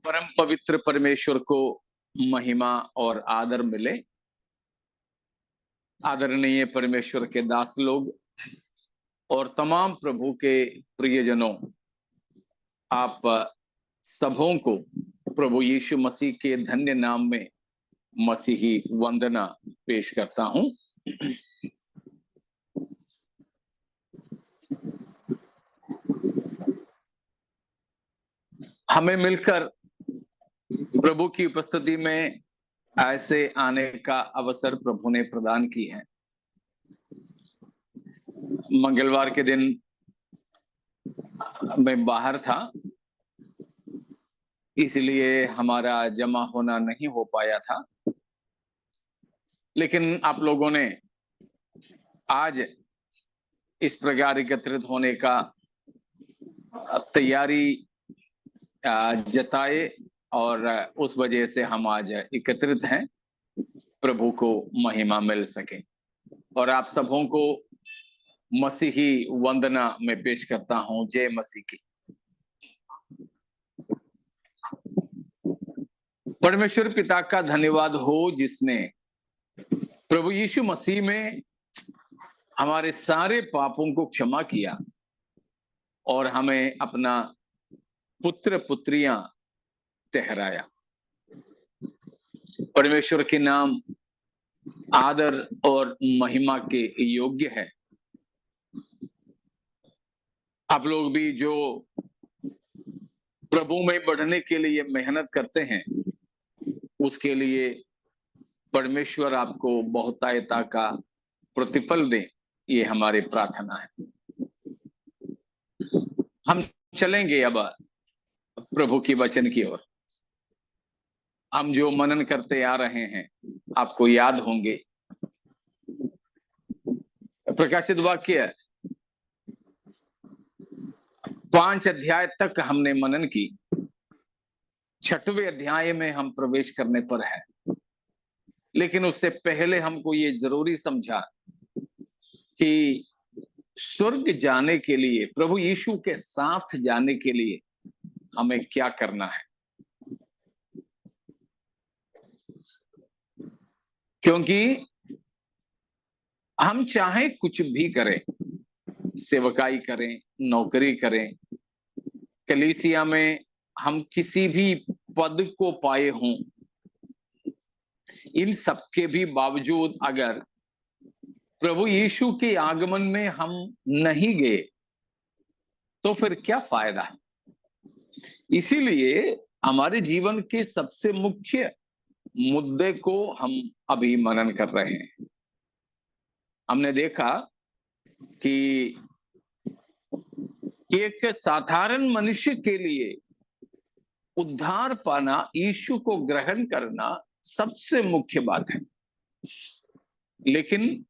परम पवित्र परमेश्वर को महिमा और आदर मिले। आदरणीय परमेश्वर के दास लोग और तमाम प्रभु के प्रियजनों, आप सबों को प्रभु यीशु मसीह के धन्य नाम में मसीही वंदना पेश करता हूं। हमें मिलकर प्रभु की उपस्थिति में ऐसे आने का अवसर प्रभु ने प्रदान की है। मंगलवार के दिन मैं बाहर था, इसलिए हमारा जमा होना नहीं हो पाया था, लेकिन आप लोगों ने आज इस प्रकार एकत्रित होने का तैयारी जताए और उस वजह से हम आज एकत्रित हैं। प्रभु को महिमा मिल सके और आप सबों को मसीही वंदना में पेश करता हूं। जय मसीह की। परमेश्वर पिता का धन्यवाद हो जिसने प्रभु यीशु मसीह में हमारे सारे पापों को क्षमा किया और हमें अपना पुत्र पुत्रियां ठहराया। परमेश्वर के नाम आदर और महिमा के योग्य है। आप लोग भी जो प्रभु में बढ़ने के लिए मेहनत करते हैं, उसके लिए परमेश्वर आपको बहुतायता का प्रतिफल दे, ये हमारी प्रार्थना है। हम चलेंगे अब प्रभु की वचन की ओर। हम जो मनन करते आ रहे हैं, आपको याद होंगे, प्रकाशित वाक्य 5 अध्याय तक हमने मनन की। 6वें अध्याय में हम प्रवेश करने पर है, लेकिन उससे पहले हमको ये जरूरी समझा कि स्वर्ग जाने के लिए, प्रभु यीशु के साथ जाने के लिए हमें क्या करना है। क्योंकि हम चाहे कुछ भी करें, सेवकाई करें, नौकरी करें, कलीसिया में हम किसी भी पद को पाए हों, इन सबके भी बावजूद अगर प्रभु यीशु के आगमन में हम नहीं गए तो फिर क्या फायदा है। इसीलिए हमारे जीवन के सबसे मुख्य मुद्दे को हम अभी मनन कर रहे हैं। हमने देखा कि एक साधारण मनुष्य के लिए उद्धार पाना, यीशु को ग्रहण करना सबसे मुख्य बात है। लेकिन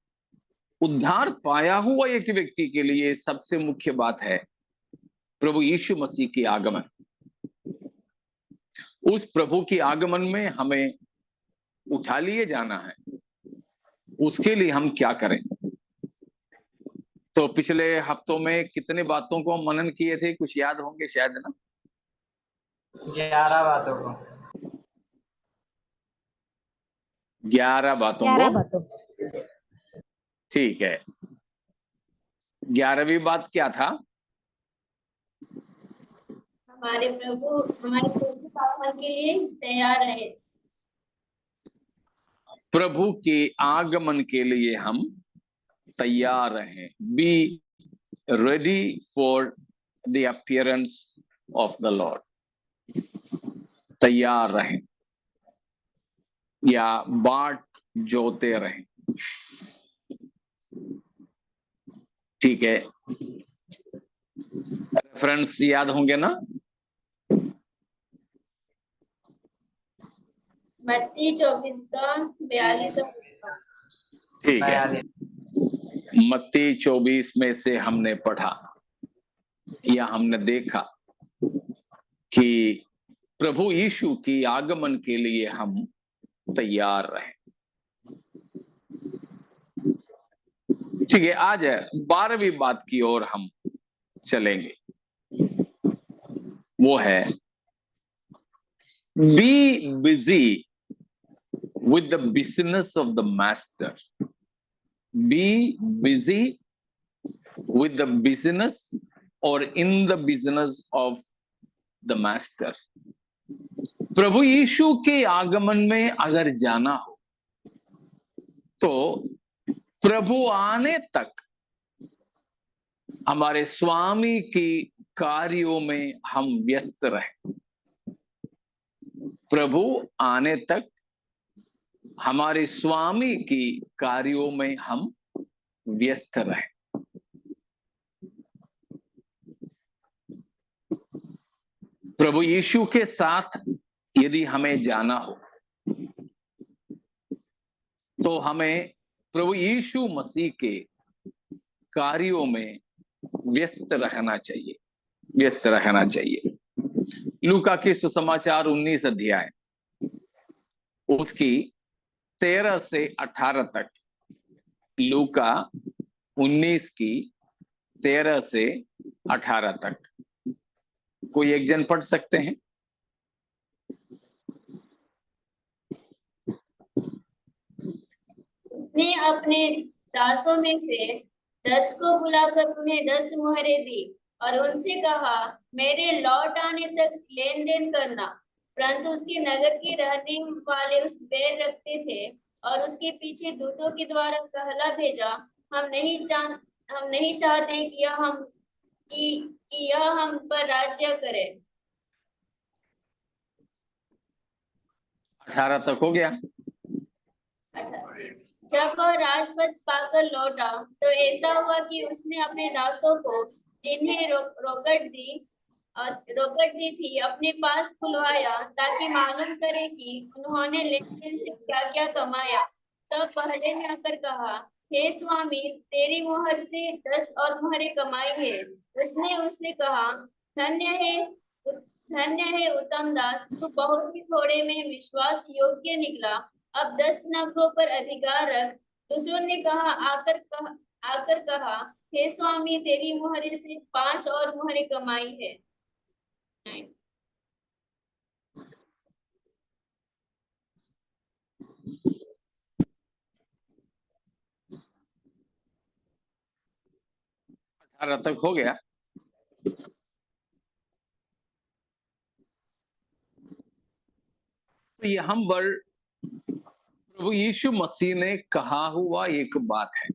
उद्धार पाया हुआ एक व्यक्ति के लिए सबसे मुख्य बात है प्रभु यीशु मसीह की आगमन। उस प्रभु की आगमन में हमें उठा लिए जाना है। उसके लिए हम क्या करें। तो पिछले हफ्तों में कितने बातों को हम मनन किए थे, कुछ याद होंगे शायद ना? 11 बातों को। 11 बातों। ठीक है। 11वीं बात क्या था? हमारे प्रभु आगमन के लिए तैयार रहे। प्रभु के आगमन के लिए हम तैयार रहें। Be ready for the appearance of the Lord. तैयार रहें या बाट जोते रहें। ठीक है, रेफरेंस याद होंगे ना? मत्ती 24 का 42। ठीक है, मत्ती 24 में से हमने पढ़ा या हमने देखा कि प्रभु यीशु की आगमन के लिए हम तैयार रहें। ठीक है, आज 12वीं बात की ओर हम चलेंगे। वो है Be busy with the business of the master. Be busy with the business or in the business of the master. प्रभु यीशु के आगमन में अगर जाना हो तो प्रभु आने तक हमारे स्वामी की कार्यों में हम व्यस्त रहे। प्रभु आने तक हमारे स्वामी की कार्यों में हम व्यस्त रहे। प्रभु यीशु के साथ यदि हमें जाना हो तो हमें प्रभु यीशु मसीह के कार्यों में व्यस्त रहना चाहिए, व्यस्त रहना चाहिए। लूका के सुसमाचार 19 अध्याय उसकी 13 से 18 तक, लूका 19 की 13 से 18 तक कोई एक जन पढ़ सकते हैं? उसने अपने दासों में से 10 को बुलाकर उन्हें 10 मुहरें दी और उनसे कहा, मेरे लौट आने तक लेन देन करना। परंतु उसके नगर के रहने वाले उस बैर रखते थे और उसके पीछे दूतों के द्वारा कहला भेजा, हम नहीं चाहते कि यह हम पर राज्य करे। 18 तक हो गया। जब वह राजपद पाकर लौटा तो ऐसा हुआ कि उसने अपने दासों को जिन्हें रोकट दी थी अपने पास बुलवाया ताकि मालूम करे कि उन्होंने लेन देन से क्या क्या कमाया। तब पहले ने आकर कहा, हे स्वामी, तेरी मुहर से 10 और मुहरें कमाई है। उसने उससे कहा, धन्य है उत्तम दास, तू बहुत ही थोड़े में विश्वास योग्य निकला, अब 10 नगरों पर अधिकार रख। दूसरों ने आकर कहा, हे स्वामी, तेरी मुहरे से 5 और मुहरें कमाई है। 18 तक हो गया। तो ये हम वर्ड प्रभु यीशु मसीह ने कहा हुआ एक बात है।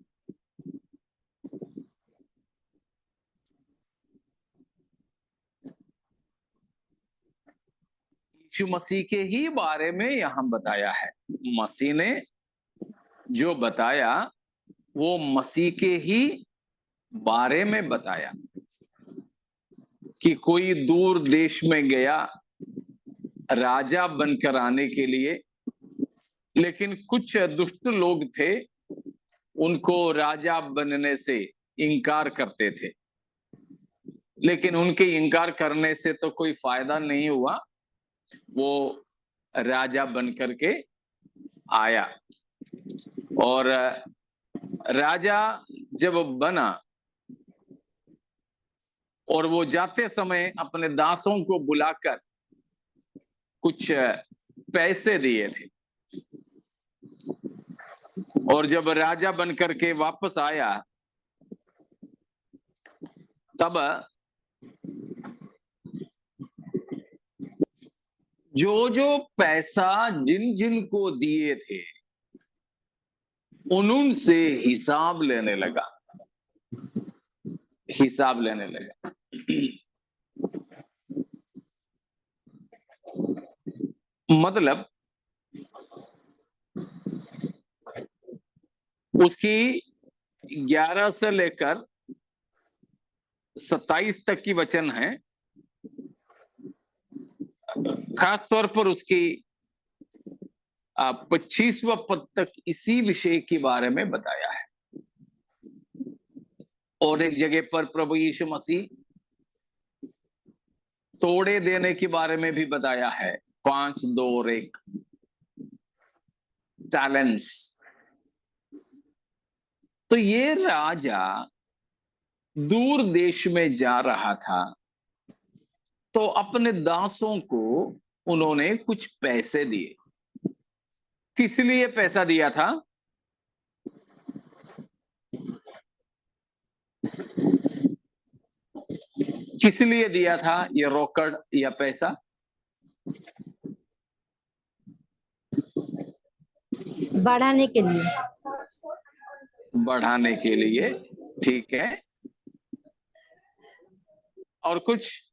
यीशु मसीह के ही बारे में यहां बताया है। मसीह ने जो बताया वो मसीह के ही बारे में बताया कि कोई दूर देश में गया राजा बनकर आने के लिए, लेकिन कुछ दुष्ट लोग थे, उनको राजा बनने से इनकार करते थे। लेकिन उनके इनकार करने से तो कोई फायदा नहीं हुआ, वो राजा बनकर के आया। और राजा जब बना और वो जाते समय अपने दासों को बुलाकर कुछ पैसे दिए थे, और जब राजा बनकर के वापस आया तब जो जो पैसा जिन जिन को दिए थे उनसे हिसाब लेने लगा, हिसाब लेने लगा। मतलब उसकी 11 से लेकर 27 तक की वचन है। खास तौर पर उसकी 25वां पद तक इसी विषय के बारे में बताया है। और एक जगह पर प्रभु यीशु मसीह तोड़े देने के बारे में भी बताया है, 5, 2 और 1 टैलेंट्स। तो ये राजा दूर देश में जा रहा था, तो अपने दासों को उन्होंने कुछ पैसे दिए। किस लिए पैसा दिया था? किस लिए दिया था ये रोकड़ या पैसा? बढ़ाने के लिए। बढ़ाने के लिए, ठीक है। और कुछ?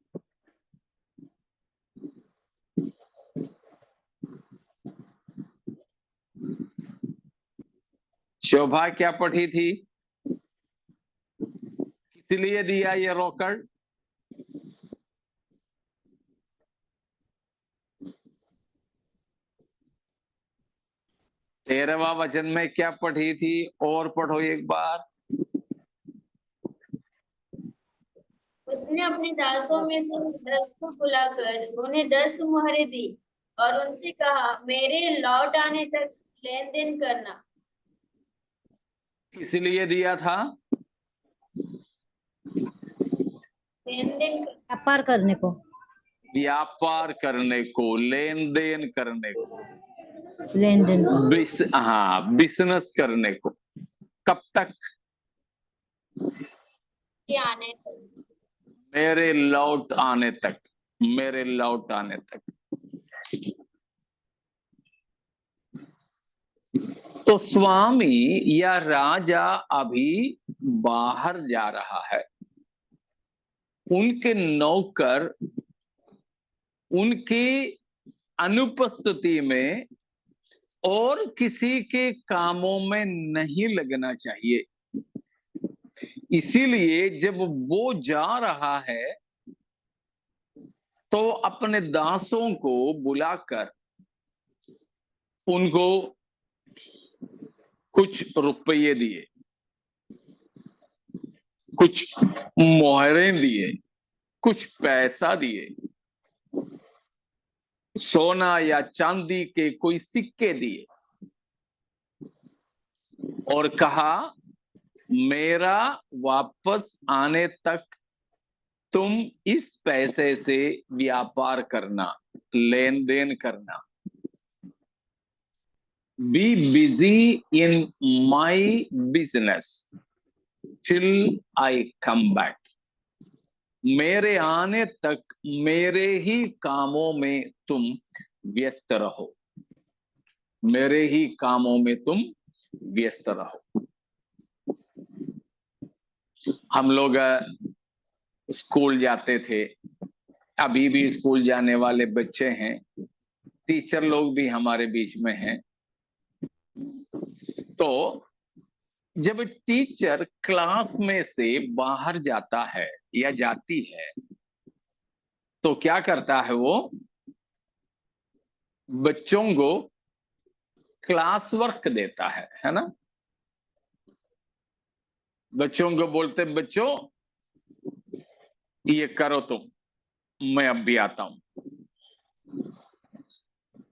शोभा क्या पढ़ी थी? किस लिए दिया ये रोकड़? 13वां वचन में क्या पढ़ी थी? और पढ़ो एक बार। उसने अपने दासों में से 10 को बुलाकर उन्हें 10 मुहरें दी और उनसे कहा, मेरे लौट आने तक लेन देन करना। किस लिए दिया था? लेन देन व्यापार करने को। व्यापार करने को, लेन देन करने को, लेन देन। हाँ, बिजनेस करने को। कब तक? के आने तक। मेरे लौट आने तक। मेरे लौट आने तक। तो स्वामी या राजा अभी बाहर जा रहा है। उनके नौकर उनकी अनुपस्थिति में और किसी के कामों में नहीं लगना चाहिए। इसीलिए जब वो जा रहा है तो अपने दासों को बुलाकर उनको कुछ रुपये दिए, कुछ मोहरें दिए, कुछ पैसा दिए, सोना या चांदी के कोई सिक्के दिए और कहा, मेरा वापस आने तक तुम इस पैसे से व्यापार करना, लेन देन करना। Be busy in my business till I come back. मेरे आने तक मेरे ही कामों में तुम व्यस्त रहो। मेरे ही कामों में तुम व्यस्त रहो। हम लोग स्कूल जाते थे, अभी भी स्कूल जाने वाले बच्चे हैं, टीचर लोग भी हमारे बीच में हैं। तो जब टीचर क्लास में से बाहर जाता है या जाती है तो क्या करता है? वो बच्चों को क्लास वर्क देता है ना। बच्चों को बोलते, बच्चों ये करो तुम, मैं अब भी आता हूं।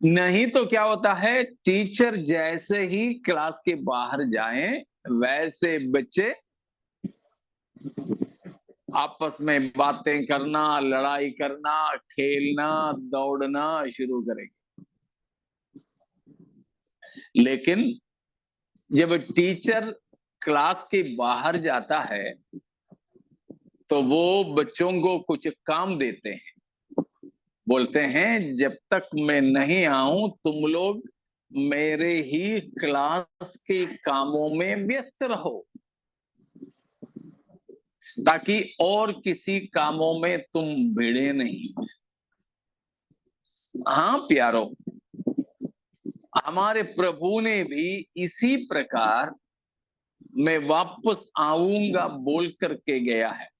नहीं तो क्या होता है, टीचर जैसे ही क्लास के बाहर जाएं वैसे बच्चे आपस में बातें करना, लड़ाई करना, खेलना, दौड़ना शुरू करेंगे। लेकिन जब टीचर क्लास के बाहर जाता है तो वो बच्चों को कुछ काम देते हैं। बोलते हैं, जब तक मैं नहीं आऊं तुम लोग मेरे ही क्लास के कामों में व्यस्त रहो, ताकि और किसी कामों में तुम भिड़े नहीं। हाँ प्यारो, हमारे प्रभु ने भी इसी प्रकार मैं वापस आऊंगा बोल करके गया है।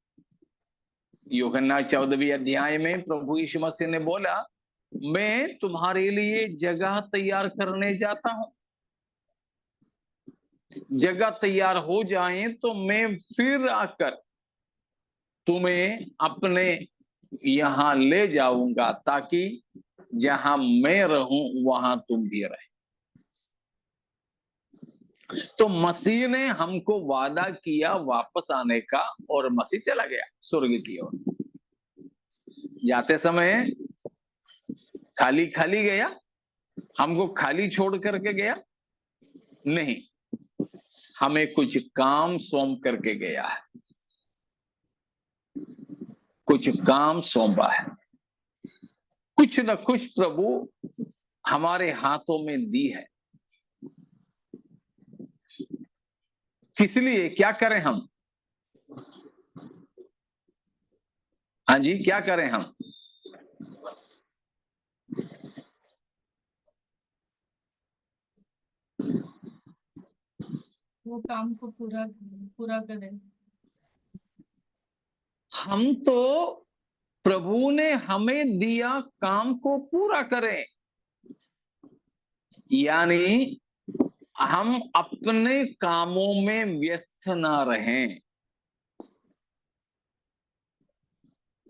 यूहन्ना 14वें अध्याय में प्रभु यीशु मसीह ने बोला, मैं तुम्हारे लिए जगह तैयार करने जाता हूं। जगह तैयार हो जाए तो मैं फिर आकर तुम्हें अपने यहां ले जाऊंगा, ताकि जहां मैं रहूं वहां तुम भी रहे। तो मसीह ने हमको वादा किया वापस आने का और मसीह चला गया स्वर्ग की ओर। जाते समय खाली खाली गया, हमको खाली छोड़ करके गया नहीं, हमें कुछ काम सौंप करके गया है, कुछ काम सौंपा है, कुछ न कुछ प्रभु हमारे हाथों में दी है। किस लिए, क्या करें हम? हाँ जी, क्या करें हम? वो काम को पूरा पूरा करें। हम तो प्रभु ने हमें दिया काम को पूरा करें, यानी हम अपने कामों में व्यस्त ना रहें।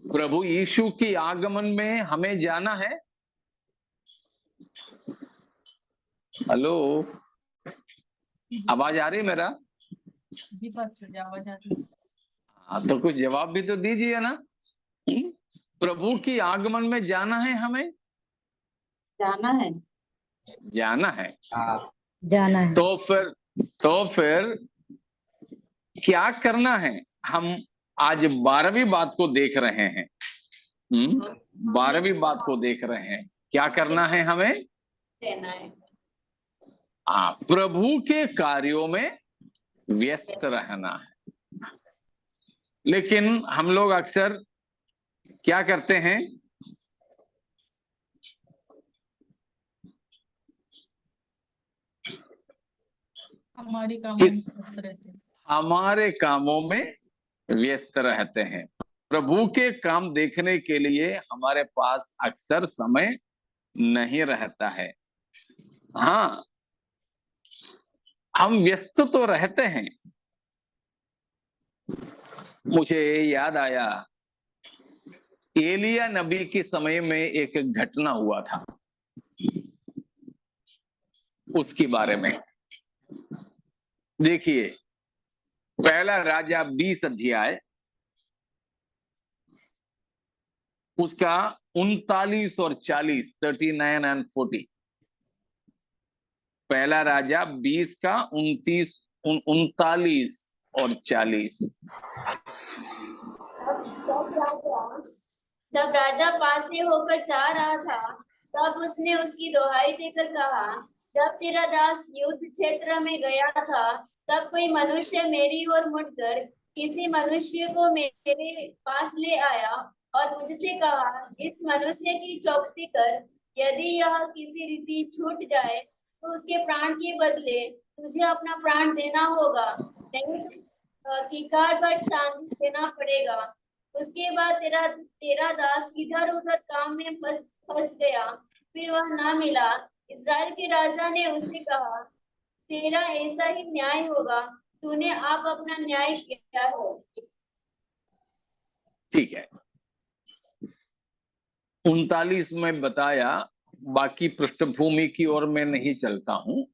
प्रभु यीशु के आगमन में हमें जाना है। हेलो, आवाज आ रही है मेरा? जी पास्टर, आवाज आ रही है। हाँ, तो कुछ जवाब भी तो दीजिए ना। प्रभु की आगमन में जाना है हमें, जाना है। जाना है। जाना है। तो फिर क्या करना है? हम आज 12वीं बात को देख रहे हैं। 12वीं बात को देख रहे हैं। क्या करना है हमें? देना है। हाँ, प्रभु के कार्यों में व्यस्त रहना है। लेकिन हम लोग अक्सर क्या करते हैं? हमारे कामों में व्यस्त रहते हैं। हमारे कामों में व्यस्त रहते हैं। प्रभु के काम देखने के लिए हमारे पास अक्सर समय नहीं रहता है। हाँ, हम व्यस्त तो रहते हैं। मुझे याद आया, एलिया नबी के समय में एक घटना हुआ था, उसके बारे में देखिए। पहला राजा 20 अध्याय, उसका 39 और 40, 39 एंड 40। पहला राजा 20 का 39 और 40। जब राजा पास से होकर जा रहा था, तब उसने उसकी दोहाई देकर कहा, जब तेरा दास युद्ध क्षेत्र में गया था, तब कोई मनुष्य मेरी ओर मुड़कर किसी मनुष्य को मेरे पास ले आया और मुझसे कहा, इस मनुष्य की चौकसी कर, यदि यह किसी रीति छूट जाए तो उसके प्राण के बदले तुझे अपना प्राण देना होगा, नहीं तो किकार पर चांदी देना पड़ेगा। उसके बाद तेरा दास इधर उधर काम में फंस गया, फिर वह ना मिला। इस्राएल के राजा ने उससे कहा, तेरा ऐसा ही न्याय होगा, तूने आप अपना न्याय किया है। ठीक है, 39 में बताया, बाकी पृष्ठभूमि की ओर मैं नहीं चलता हूं,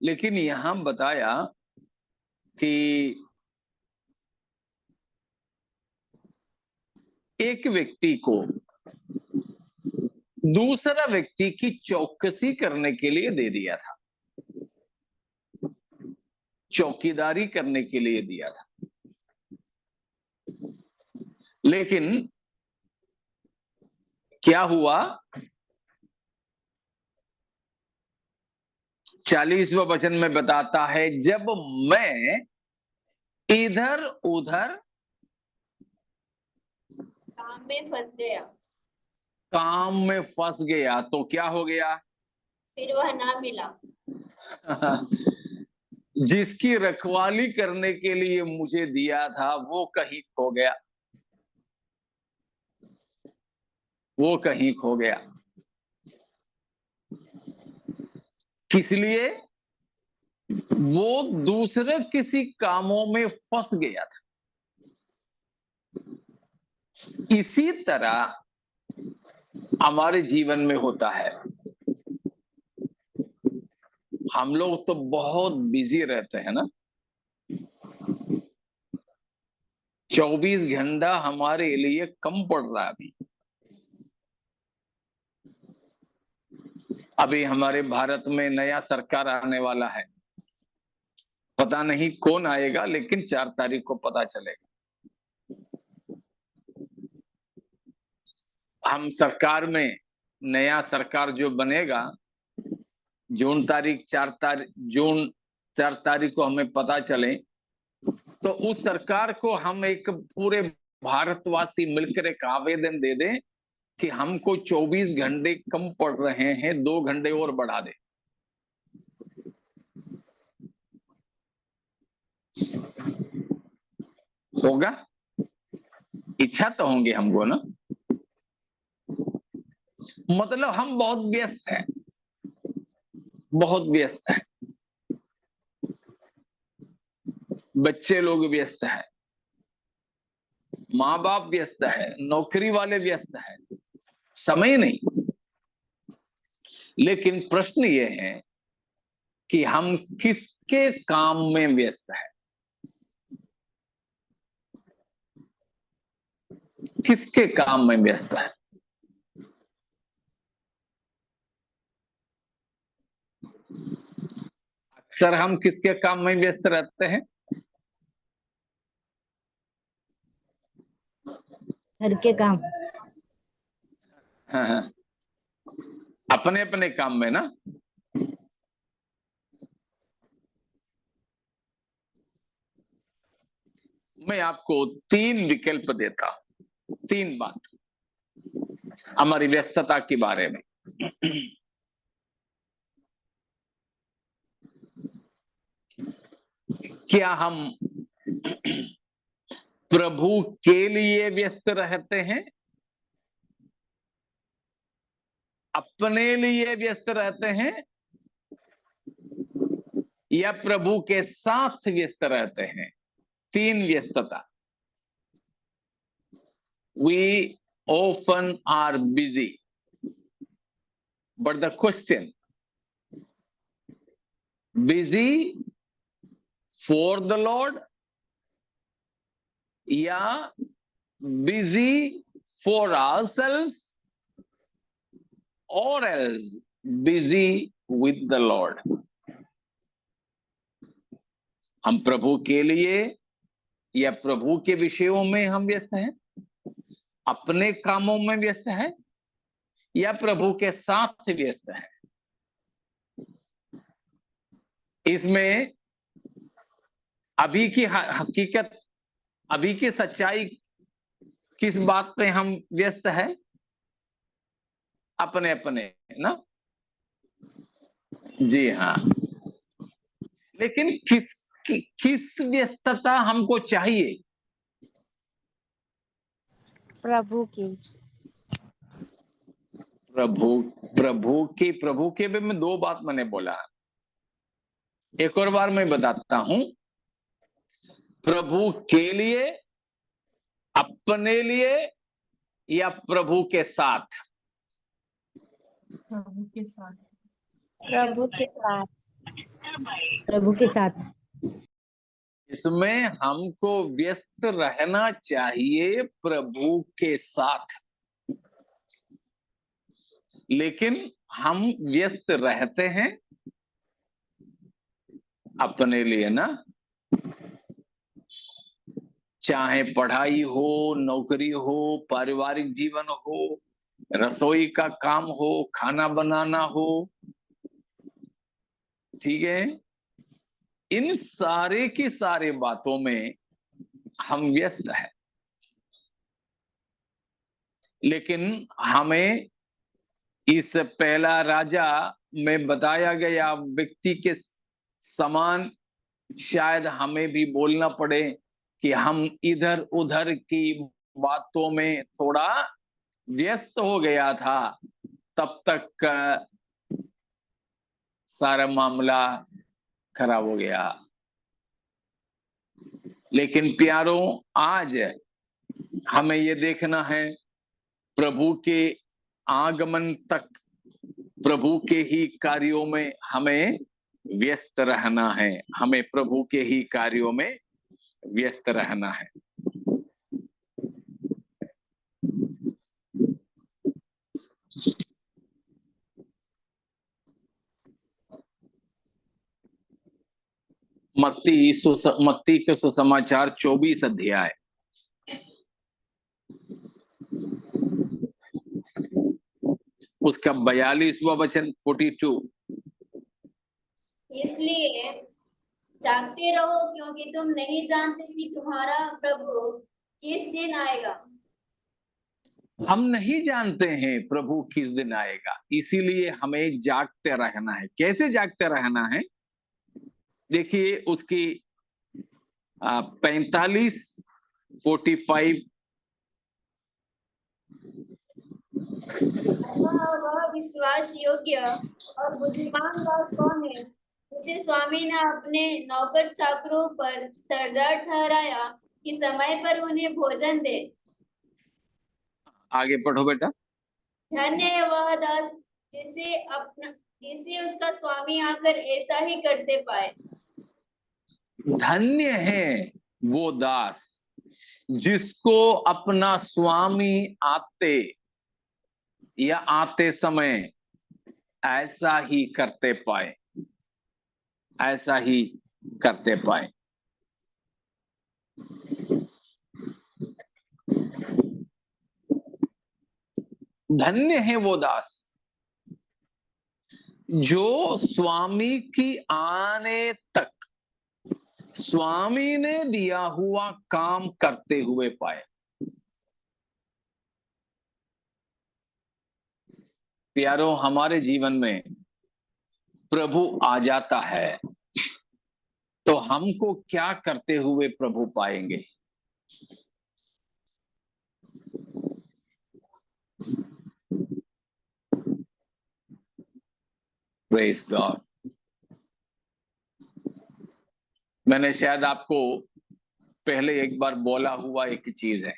लेकिन यहां बताया कि एक व्यक्ति को दूसरा व्यक्ति की चौकसी करने के लिए दे दिया था, चौकीदारी करने के लिए दिया था। लेकिन क्या हुआ? 40वां वचन में बताता है, जब मैं इधर उधर काम में फंस गया, काम में फंस गया, तो क्या हो गया? फिर वह ना मिला। जिसकी रखवाली करने के लिए मुझे दिया था, वो कहीं खो गया, वो कहीं खो गया। किस लिए? वो दूसरे किसी कामों में फंस गया था। इसी तरह हमारे जीवन में होता है। हम लोग तो बहुत बिजी रहते हैं ना, 24 घंटा हमारे लिए कम पड़ रहा है अभी। अभी हमारे भारत में नया सरकार आने वाला है, पता नहीं कौन आएगा, लेकिन 4 तारीख को पता चलेगा। हम सरकार में, नया सरकार जो बनेगा, जून 4 तारीख को हमें पता चले, तो उस सरकार को हम एक पूरे भारतवासी मिलकर एक आवेदन दे दें कि हमको 24 घंटे कम पड़ रहे हैं, 2 घंटे और बढ़ा दे। होगा? इच्छा तो होंगे हमको ना। मतलब हम बहुत व्यस्त हैं, बहुत व्यस्त हैं, बच्चे लोग व्यस्त हैं, माँ बाप व्यस्त है, नौकरी वाले व्यस्त हैं, समय नहीं। लेकिन प्रश्न ये है कि हम किसके काम में व्यस्त हैं, किसके काम में व्यस्त है। अक्सर हम किसके काम में व्यस्त रहते हैं? घर के काम। हाँ, अपने अपने काम में ना। मैं आपको 3 विकल्प देता हूं, 3 बात हमारी व्यस्तता के बारे में। क्या हम प्रभु के लिए व्यस्त रहते हैं, अपने लिए व्यस्त रहते हैं, या प्रभु के साथ व्यस्त रहते हैं? 3 व्यस्तता। We often are busy, but the question, busy for the Lord या busy for ourselves, or else busy with the Lord? हम प्रभु के लिए या प्रभु के विषयों में हम व्यस्त हैं, अपने कामों में व्यस्त हैं, या प्रभु के साथ व्यस्त हैं? इसमें अभी की हकीकत, अभी की सच्चाई किस बात पे हम व्यस्त है? अपने अपने ना। जी हाँ। लेकिन किस व्यस्तता हमको चाहिए? प्रभु की। प्रभु के भी मैं 2 बात मैंने बोला, एक और बार मैं बताता हूं। प्रभु के लिए, अपने लिए, या प्रभु के साथ? प्रभु के साथ। प्रभु के साथ। प्रभु के साथ। इसमें हमको व्यस्त रहना चाहिए प्रभु के साथ, लेकिन हम व्यस्त रहते हैं अपने लिए ना। चाहे पढ़ाई हो, नौकरी हो, पारिवारिक जीवन हो, रसोई का काम हो, खाना बनाना हो, ठीक है, इन सारे की सारे बातों में हम व्यस्त हैं। लेकिन हमें इस पहला राजा में बताया गया व्यक्ति के समान शायद हमें भी बोलना पड़े कि हम इधर उधर की बातों में थोड़ा व्यस्त हो गया था, तब तक सारा मामला खराब हो गया। लेकिन प्यारों, आज हमें ये देखना है, प्रभु के आगमन तक प्रभु के ही कार्यों में हमें व्यस्त रहना है, हमें प्रभु के ही कार्यों में व्यस्त रहना है। मत्ती के सुसमाचार 24 अध्याय, उसका 42वां वचन 42। इसलिए जागते रहो, क्योंकि तुम नहीं जानते कि तुम्हारा प्रभु किस दिन आएगा। हम नहीं जानते हैं प्रभु किस दिन आएगा, इसीलिए हमें जागते रहना है। कैसे जागते रहना है? देखिए उसकी 45, 45। वह विश्वास योग्य और बुद्धिमान दास कौन है, जिसे स्वामी ने अपने नौकर चाकरों पर सरदार ठहराया कि समय पर उन्हें भोजन दे। आगे पढ़ो बेटा। धन्य है वह दास जिसे उसका स्वामी आकर ऐसा ही करते पाए। धन्य है वो दास जिसको अपना स्वामी आते या आते समय ऐसा ही करते पाए, ऐसा ही करते पाए। धन्य है वो दास जो स्वामी की आने तक स्वामी ने दिया हुआ काम करते हुए पाए। प्यारो, हमारे जीवन में प्रभु आ जाता है तो हमको क्या करते हुए प्रभु पाएंगे? Praise God. मैंने शायद आपको पहले एक बार बोला हुआ एक चीज है।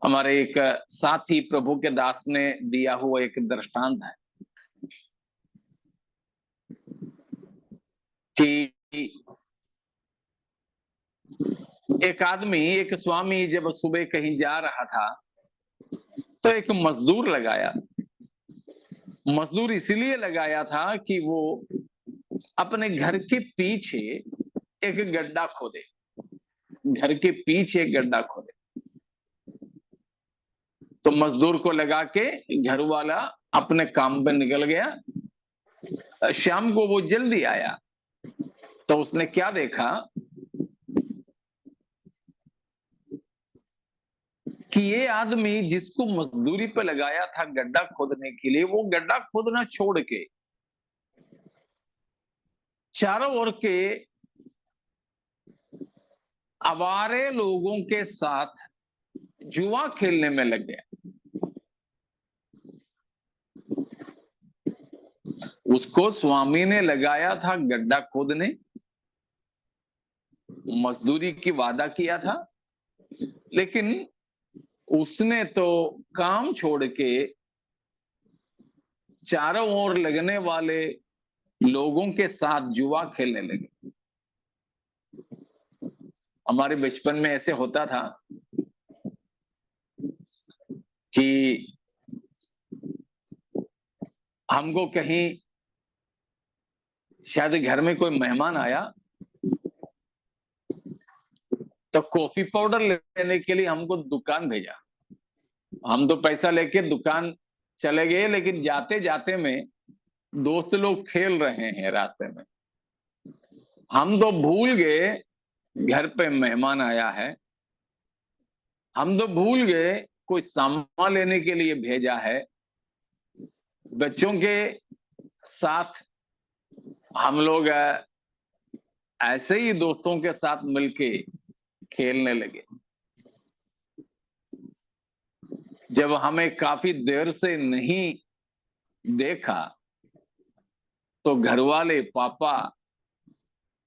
हमारे एक साथी प्रभु के दास ने दिया हुआ एक दृष्टांत है कि एक आदमी, एक स्वामी जब सुबह कहीं जा रहा था तो एक मजदूर लगाया। मजदूर इसीलिए लगाया था कि वो अपने घर के पीछे एक गड्ढा खोदे, घर के पीछे एक गड्ढा खोदे। तो मजदूर को लगा के घर वाला अपने काम पे निकल गया। शाम को वो जल्दी आया तो उसने क्या देखा कि ये आदमी जिसको मजदूरी पे लगाया था गड्ढा खोदने के लिए, वो गड्ढा खोदना छोड़ के चारों ओर के आवारे लोगों के साथ जुआ खेलने में लग गया। उसको स्वामी ने लगाया था गड्ढा खोदने, मजदूरी की वादा किया था, लेकिन उसने तो काम छोड़ के चारों ओर लगने वाले लोगों के साथ जुआ खेलने लगे। हमारे बचपन में ऐसे होता था कि हमको कहीं शायद घर में कोई मेहमान आया तो कॉफी पाउडर लेने के लिए हमको दुकान भेजा। हम तो पैसा लेके दुकान चले गए, लेकिन जाते जाते में दोस्त लोग खेल रहे हैं रास्ते में। हम तो भूल गए घर पे मेहमान आया है, हम तो भूल गए कोई सामान लेने के लिए भेजा है। बच्चों के साथ हम लोग ऐसे ही दोस्तों के साथ मिलके खेलने लगे। जब हमें काफी देर से नहीं देखा तो घर वाले पापा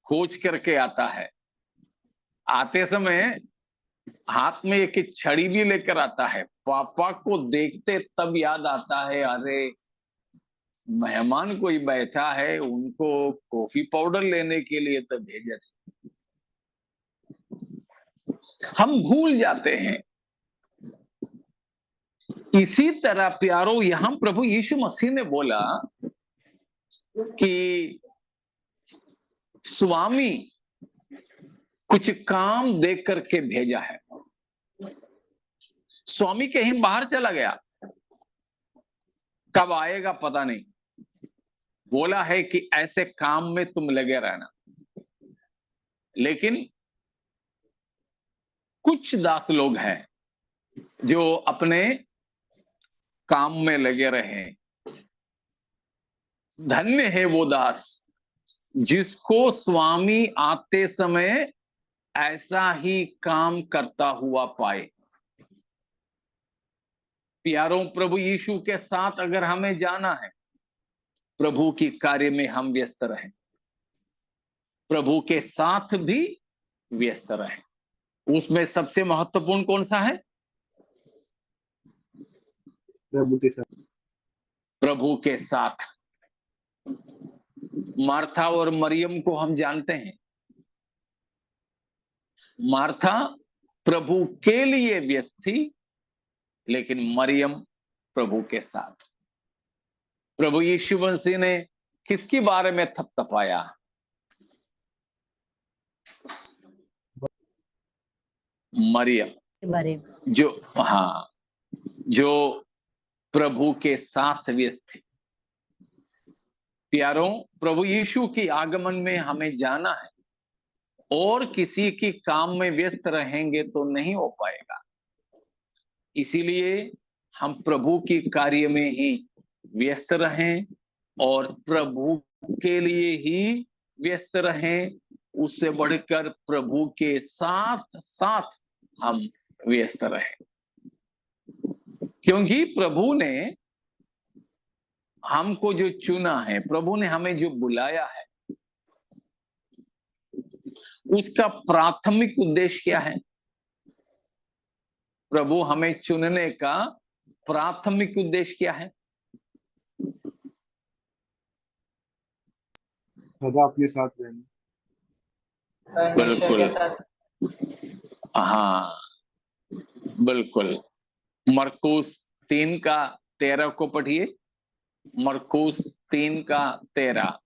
खोज करके आता है। आते समय हाथ में एक छड़ी भी लेकर आता है। पापा को देखते तब याद आता है, अरे मेहमान कोई बैठा है, उनको कॉफी पाउडर लेने के लिए तो भेजे थे। हम भूल जाते हैं। इसी तरह प्यारो, यहां प्रभु यीशु मसीह ने बोला कि स्वामी कुछ काम दे करके भेजा है। स्वामी कहीं बाहर चला गया, कब आएगा पता नहीं। बोला है कि ऐसे काम में तुम लगे रहना। लेकिन कुछ दास लोग हैं जो अपने काम में लगे रहे। धन्य है वो दास जिसको स्वामी आते समय ऐसा ही काम करता हुआ पाए। प्यारों, प्रभु यीशु के साथ अगर हमें जाना है, प्रभु की कार्य में हम व्यस्त रहें, प्रभु के साथ भी व्यस्त रहें। उसमें सबसे महत्वपूर्ण कौन सा है? प्रभु के साथ। प्रभु के साथ। मार्था और मरियम को हम जानते हैं। मार्था प्रभु के लिए व्यस्त थी, लेकिन मरियम प्रभु के साथ। प्रभु यीशु मसीह ने किसके बारे में थपथपाया? मरियम के बारे में। जो प्रभु के साथ व्यस्त थे। प्यारों, प्रभु यीशु की आगमन में हमें जाना है और किसी की काम में व्यस्त रहेंगे तो नहीं हो पाएगा। इसीलिए हम प्रभु की कार्य में ही व्यस्त रहें और प्रभु के लिए ही व्यस्त रहें। उससे बढ़कर प्रभु के साथ साथ हम व्यस्त रहें, क्योंकि प्रभु ने हमको जो चुना है, प्रभु ने हमें जो बुलाया है, उसका प्राथमिक उद्देश्य क्या है? प्रभु हमें चुनने का प्राथमिक उद्देश्य क्या है? सदा अपने साथ रहना। बिल्कुल, हाँ बिल्कुल। मरकुस 3:13 को पढ़िए। मरकुस 3:13।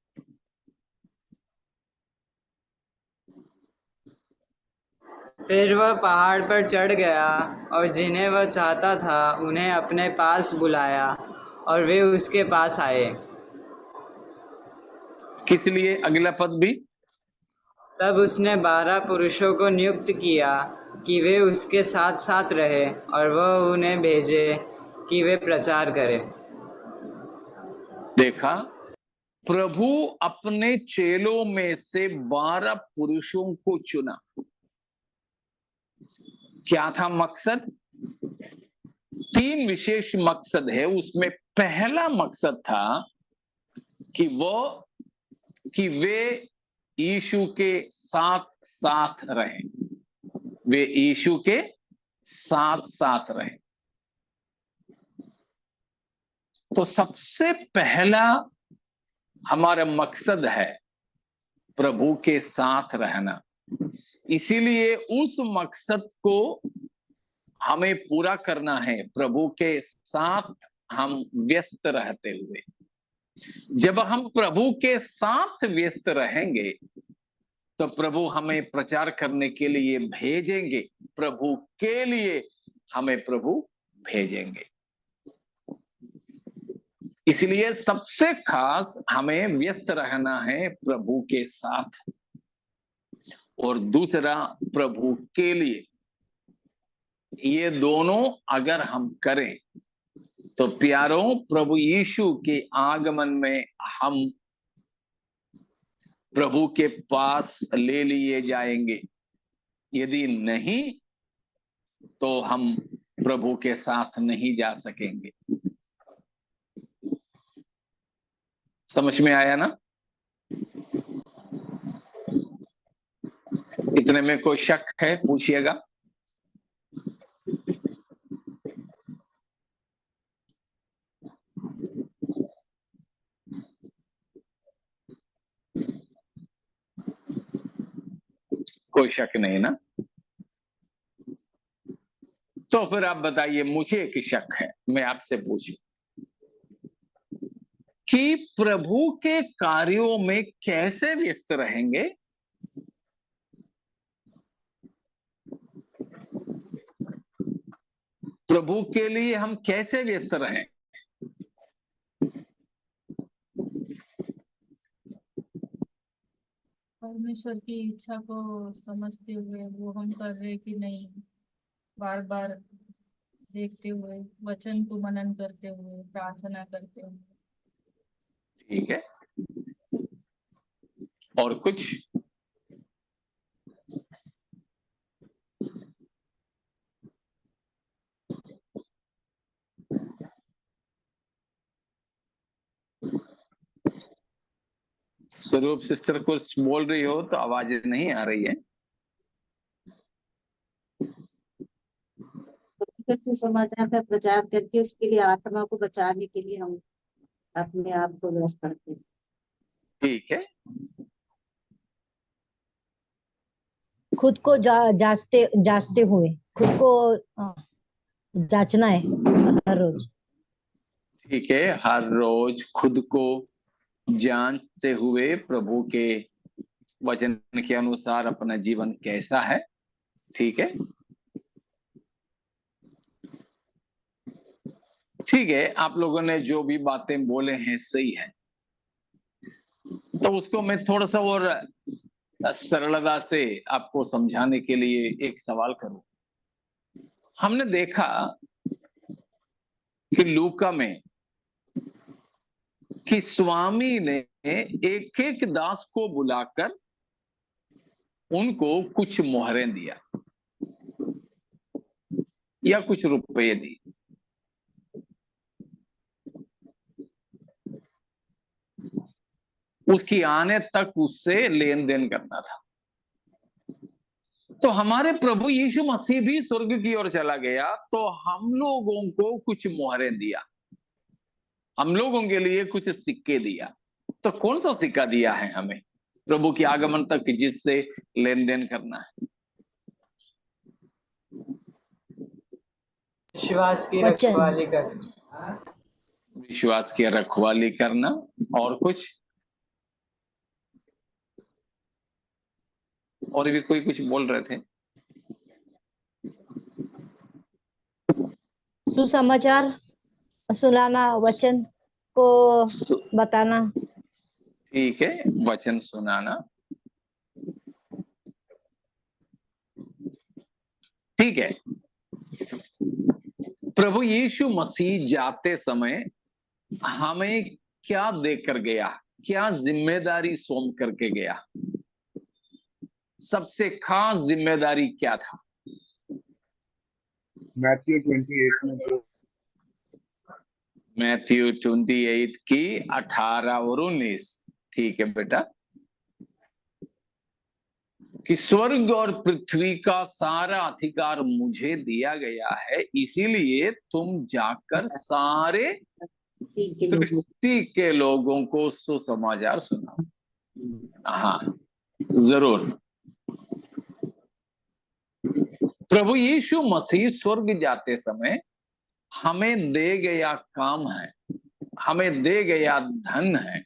फिर वह पहाड़ पर चढ़ गया और जिन्हें वह चाहता था उन्हें अपने पास बुलाया और वे उसके पास आए। किस लिए? अगला पद भी। तब उसने 12 पुरुषों को नियुक्त किया कि वे उसके साथ साथ रहे और वह उन्हें भेजे कि वे प्रचार करें। देखा, प्रभु अपने चेलों में से 12 पुरुषों को चुना। क्या था मकसद? 3 विशेष मकसद है। उसमें पहला मकसद था कि वे यीशु के साथ साथ रहें। वे यीशु के साथ साथ रहें। तो सबसे पहला हमारा मकसद है प्रभु के साथ रहना। इसीलिए उस मकसद को हमें पूरा करना है, प्रभु के साथ हम व्यस्त रहते हुए। जब हम प्रभु के साथ व्यस्त रहेंगे तो प्रभु हमें प्रचार करने के लिए भेजेंगे, प्रभु के लिए हमें प्रभु भेजेंगे। इसलिए सबसे खास हमें व्यस्त रहना है प्रभु के साथ, और दूसरा प्रभु के लिए। ये दोनों अगर हम करें तो प्यारों, प्रभु यीशु के आगमन में हम प्रभु के पास ले लिए जाएंगे। यदि नहीं तो हम प्रभु के साथ नहीं जा सकेंगे। समझ में आया ना? इतने में कोई शक है? पूछिएगा। कोई शक नहीं ना? तो फिर आप बताइए, मुझे एक शक है, मैं आपसे पूछूं, कि प्रभु के कार्यों में कैसे व्यस्त रहेंगे। प्रभु के लिए हम कैसे व्यस्त रहें। परमेश्वर की इच्छा को समझते हुए वो हम कर रहे कि नहीं, बार बार देखते हुए, वचन को मनन करते हुए, प्रार्थना करते हुए। ठीक है, और कुछ? स्वरूप सिस्टर कुछ बोल रही हो तो आवाज नहीं आ रही है। समाचार का प्रचार करके उसके लिए आत्मा को बचाने के लिए हम अपने आप को व्यस्त करते हैं। ठीक है, खुद को जांचते हुए, खुद को जांचना है हर रोज। ठीक है, हर रोज खुद को जांचते हुए प्रभु के वचन के अनुसार अपना जीवन कैसा है। ठीक है, ठीक है, आप लोगों ने जो भी बातें बोले हैं सही है, तो उसको मैं थोड़ा सा और सरलता से आपको समझाने के लिए एक सवाल करूं। हमने देखा कि लूका में कि स्वामी ने एक एक दास को बुलाकर उनको कुछ मोहरें दिया या कुछ रुपए दी। उसकी आने तक उससे लेन देन करना था। तो हमारे प्रभु यीशु मसीह भी स्वर्ग की ओर चला गया तो हम लोगों को कुछ मोहरें दिया, हम लोगों के लिए कुछ सिक्के दिया। तो कौन सा सिक्का दिया है हमें प्रभु के आगमन तक जिससे लेन देन करना है? विश्वास की वचन। रखवाली करना। विश्वास की रखवाली करना। और कुछ? और भी कोई कुछ बोल रहे थे? सुसमाचार सुनाना, वचन को बताना। ठीक है, वचन सुनाना। ठीक है, प्रभु यीशु मसीह जाते समय हमें क्या देकर गया, क्या जिम्मेदारी सौंप करके गया? सबसे खास जिम्मेदारी क्या था? मैथ्यू 28 में तो मैथ्यू 28 की 18 और 19। ठीक है बेटा, कि स्वर्ग और पृथ्वी का सारा अधिकार मुझे दिया गया है, इसीलिए तुम जाकर सारे सृष्टि के लोगों को सुसमाचार सुनाओ। हाँ, जरूर। प्रभु यीशु मसीह स्वर्ग जाते समय हमें दे गया काम है, हमें दे गया धन है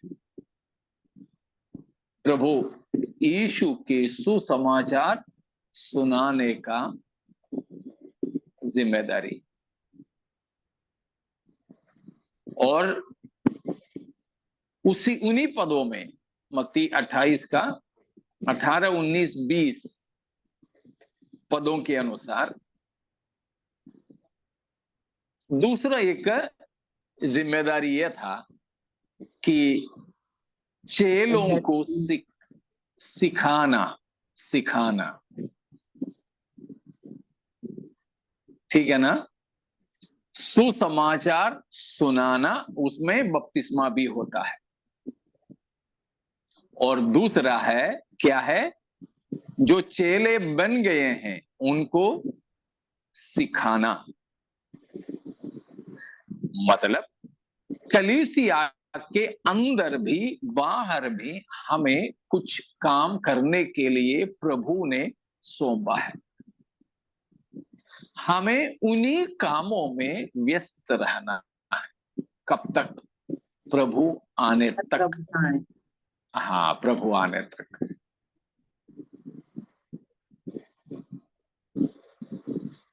प्रभु यीशु के सुसमाचार सुनाने का जिम्मेदारी। और उन्हीं पदों में मत्ती 28 का 18, 19, 20 पदों के अनुसार दूसरा एक जिम्मेदारी यह था कि चेलों को सिखाना। ठीक है ना? सुसमाचार सुनाना, उसमें बपतिस्मा भी होता है। और दूसरा है, क्या है? जो चेले बन गए हैं उनको सिखाना। मतलब कलीसिया के अंदर भी बाहर भी हमें कुछ काम करने के लिए प्रभु ने सौंपा है। हमें उन्हीं कामों में व्यस्त रहना है। कब तक? प्रभु आने तक। प्रभु आए। हाँ, प्रभु आने तक।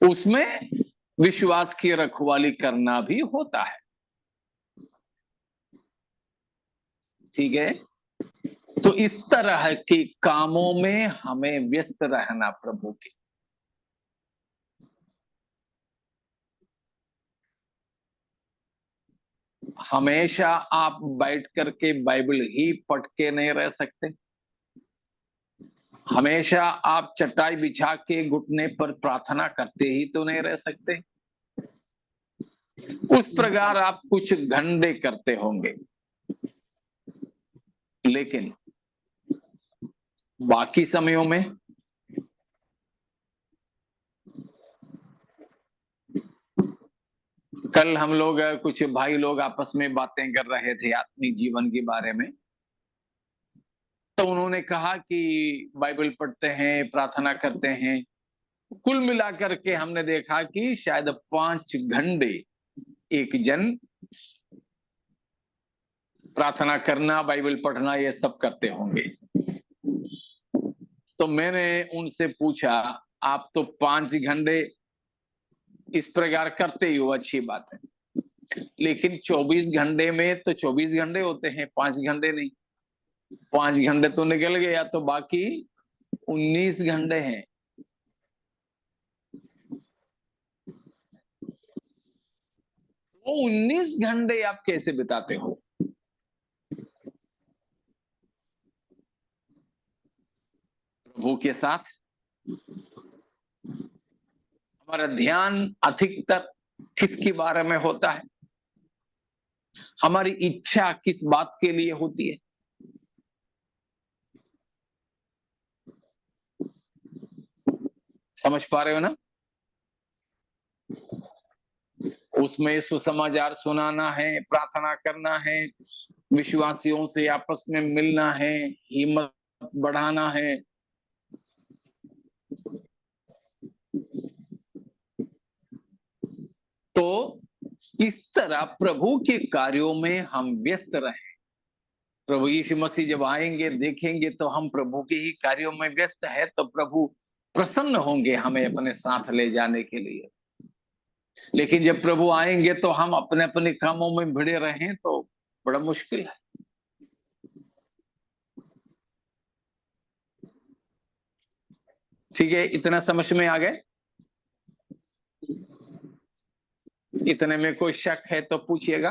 उसमें विश्वास की रखवाली करना भी होता है। ठीक है, तो इस तरह के कामों में हमें व्यस्त रहना प्रभु के। हमेशा आप बैठ करके बाइबल ही पढ़ के नहीं रह सकते। हमेशा आप चटाई बिछा के घुटने पर प्रार्थना करते ही तो नहीं रह सकते। उस प्रकार आप कुछ घंटे करते होंगे, लेकिन बाकी समयों में कल हम लोग कुछ भाई लोग आपस में बातें कर रहे थे आत्मिक जीवन के बारे में। तो उन्होंने कहा कि बाइबल पढ़ते हैं, प्रार्थना करते हैं। कुल मिलाकर के हमने देखा कि शायद 5 घंटे एक जन प्रार्थना करना, बाइबल पढ़ना, ये सब करते होंगे। तो मैंने उनसे पूछा, आप तो 5 घंटे इस प्रकार करते ही हो, अच्छी बात है, लेकिन 24 घंटे में तो 24 घंटे होते हैं, 5 घंटे नहीं। 5 घंटे तो निकल गया, तो बाकी 19 घंटे हैं। वो 19 घंटे आप कैसे बिताते हो? प्रभु के साथ हमारा ध्यान अधिकतर किसके बारे में होता है? हमारी इच्छा किस बात के लिए होती है? समझ पा रहे हो ना? उसमें सुसमाचार सुनाना है, प्रार्थना करना है, विश्वासियों से आपस में मिलना है, हिम्मत बढ़ाना है। तो इस तरह प्रभु के कार्यों में हम व्यस्त रहें। प्रभु यीशु मसीह जब आएंगे, देखेंगे तो हम प्रभु के ही कार्यों में व्यस्त है, तो प्रभु प्रसन्न होंगे हमें अपने साथ ले जाने के लिए। लेकिन जब प्रभु आएंगे तो हम अपने अपने कामों में भिड़े रहें तो बड़ा मुश्किल है। ठीक है, इतना समझ में आ गए? इतने में कोई शक है तो पूछिएगा।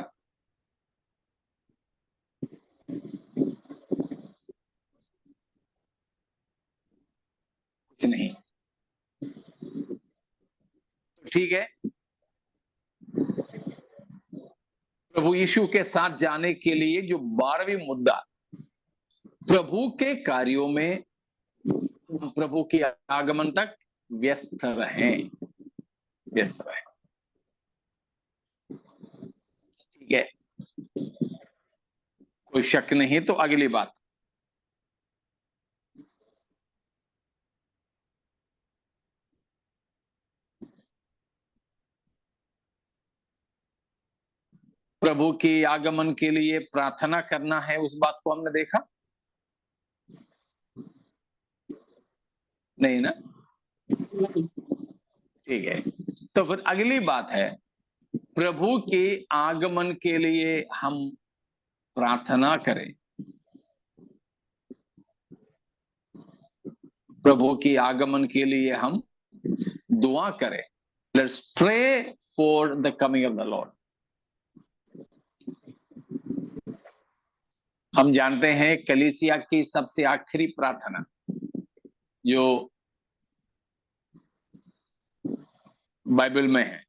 कुछ नहीं, ठीक है। प्रभु यीशु के साथ जाने के लिए जो 12वीं मुद्दा, प्रभु के कार्यों में प्रभु के आगमन तक व्यस्त रहें, व्यस्त रहें। ठीक है, कोई शक नहीं। तो अगली बात, प्रभु के आगमन के लिए प्रार्थना करना है, उस बात को हमने देखा नहीं ना? ठीक है, तो फिर अगली बात है, प्रभु के आगमन के लिए हम प्रार्थना करें। प्रभु के आगमन के लिए हम दुआ करें। Let's pray for the coming of the Lord. हम जानते हैं कलीसिया की सबसे आखिरी प्रार्थना जो बाइबल में है,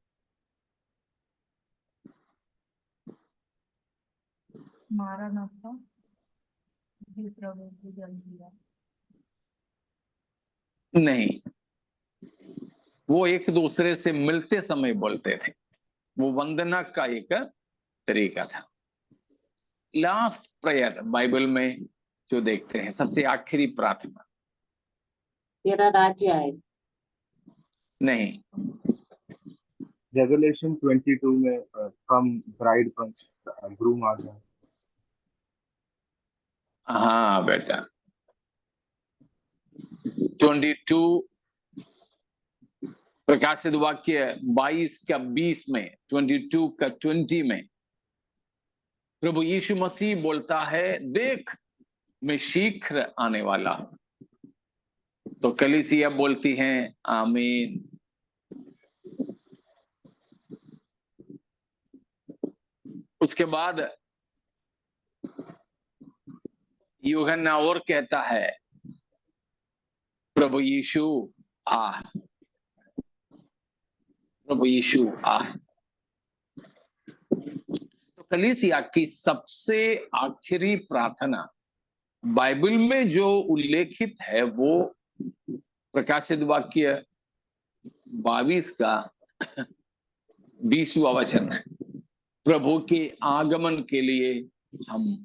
मारानाथा, हे प्रभु की जल्दी आ। नहीं, वो एक दूसरे से मिलते समय बोलते थे। वो वंदना का एक तरीका था। लास्ट प्रेयर बाइबल में जो देखते हैं, सबसे आखिरी प्रार्थना, तेरा राज्य आए। नहीं, रेवलेशन 22 में कम ब्राइड कम ग्रूम आ जाए। हाँ बेटा, 22 प्रकाशित वाक्य 22 का 20 में, 22 का 20 में प्रभु यीशु मसीह बोलता है, देख मैं शीघ्र आने वाला हूं। तो कलीसिया बोलती है आमीन। उसके बाद यूहन्ना और कहता है, प्रभु यीशु आ, प्रभु यीशु आ। तो कलीसिया की सबसे आखिरी प्रार्थना बाइबल में जो उल्लेखित है वो प्रकाशित वाक्य 22 का 20वां वचन है। प्रभु के आगमन के लिए हम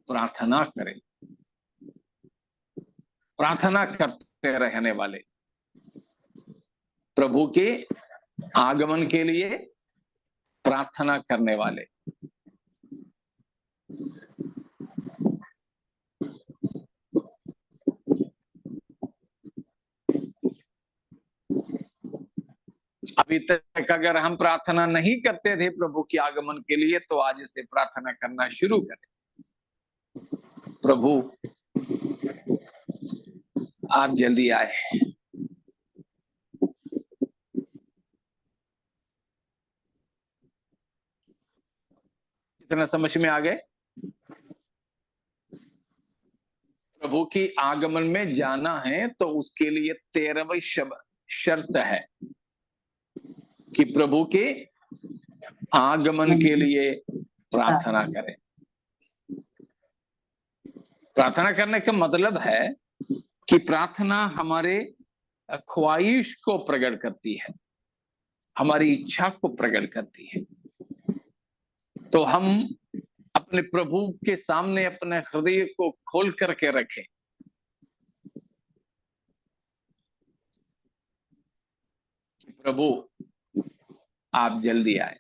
प्रार्थना करें, प्रार्थना करते रहने वाले, प्रभु के आगमन के लिए प्रार्थना करने वाले। अभी तक अगर हम प्रार्थना नहीं करते थे प्रभु के आगमन के लिए, तो आज से प्रार्थना करना शुरू करें। प्रभु आप जल्दी आए। इतना समझ में आ गए? प्रभु की आगमन में जाना है तो उसके लिए 13वीं शर्त है कि प्रभु के आगमन के लिए प्रार्थना करें। प्रार्थना करने का मतलब है कि प्रार्थना हमारे ख्वाहिश को प्रकट करती है, हमारी इच्छा को प्रकट करती है। तो हम अपने प्रभु के सामने अपने हृदय को खोल करके रखें। प्रभु आप जल्दी आए।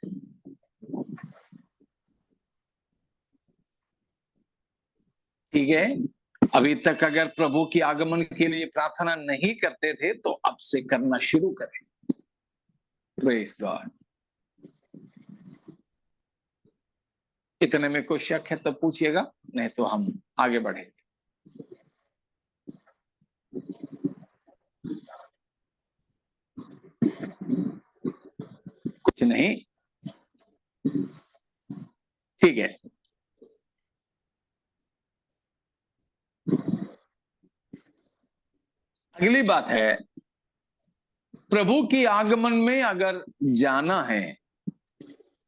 ठीक है, अभी तक अगर प्रभु के आगमन के लिए प्रार्थना नहीं करते थे तो अब से करना शुरू करें। Praise God. इतने में कोई शक है तो पूछिएगा, नहीं तो हम आगे बढ़ेंगे। कुछ नहीं, ठीक है। अगली बात है, प्रभु की आगमन में अगर जाना है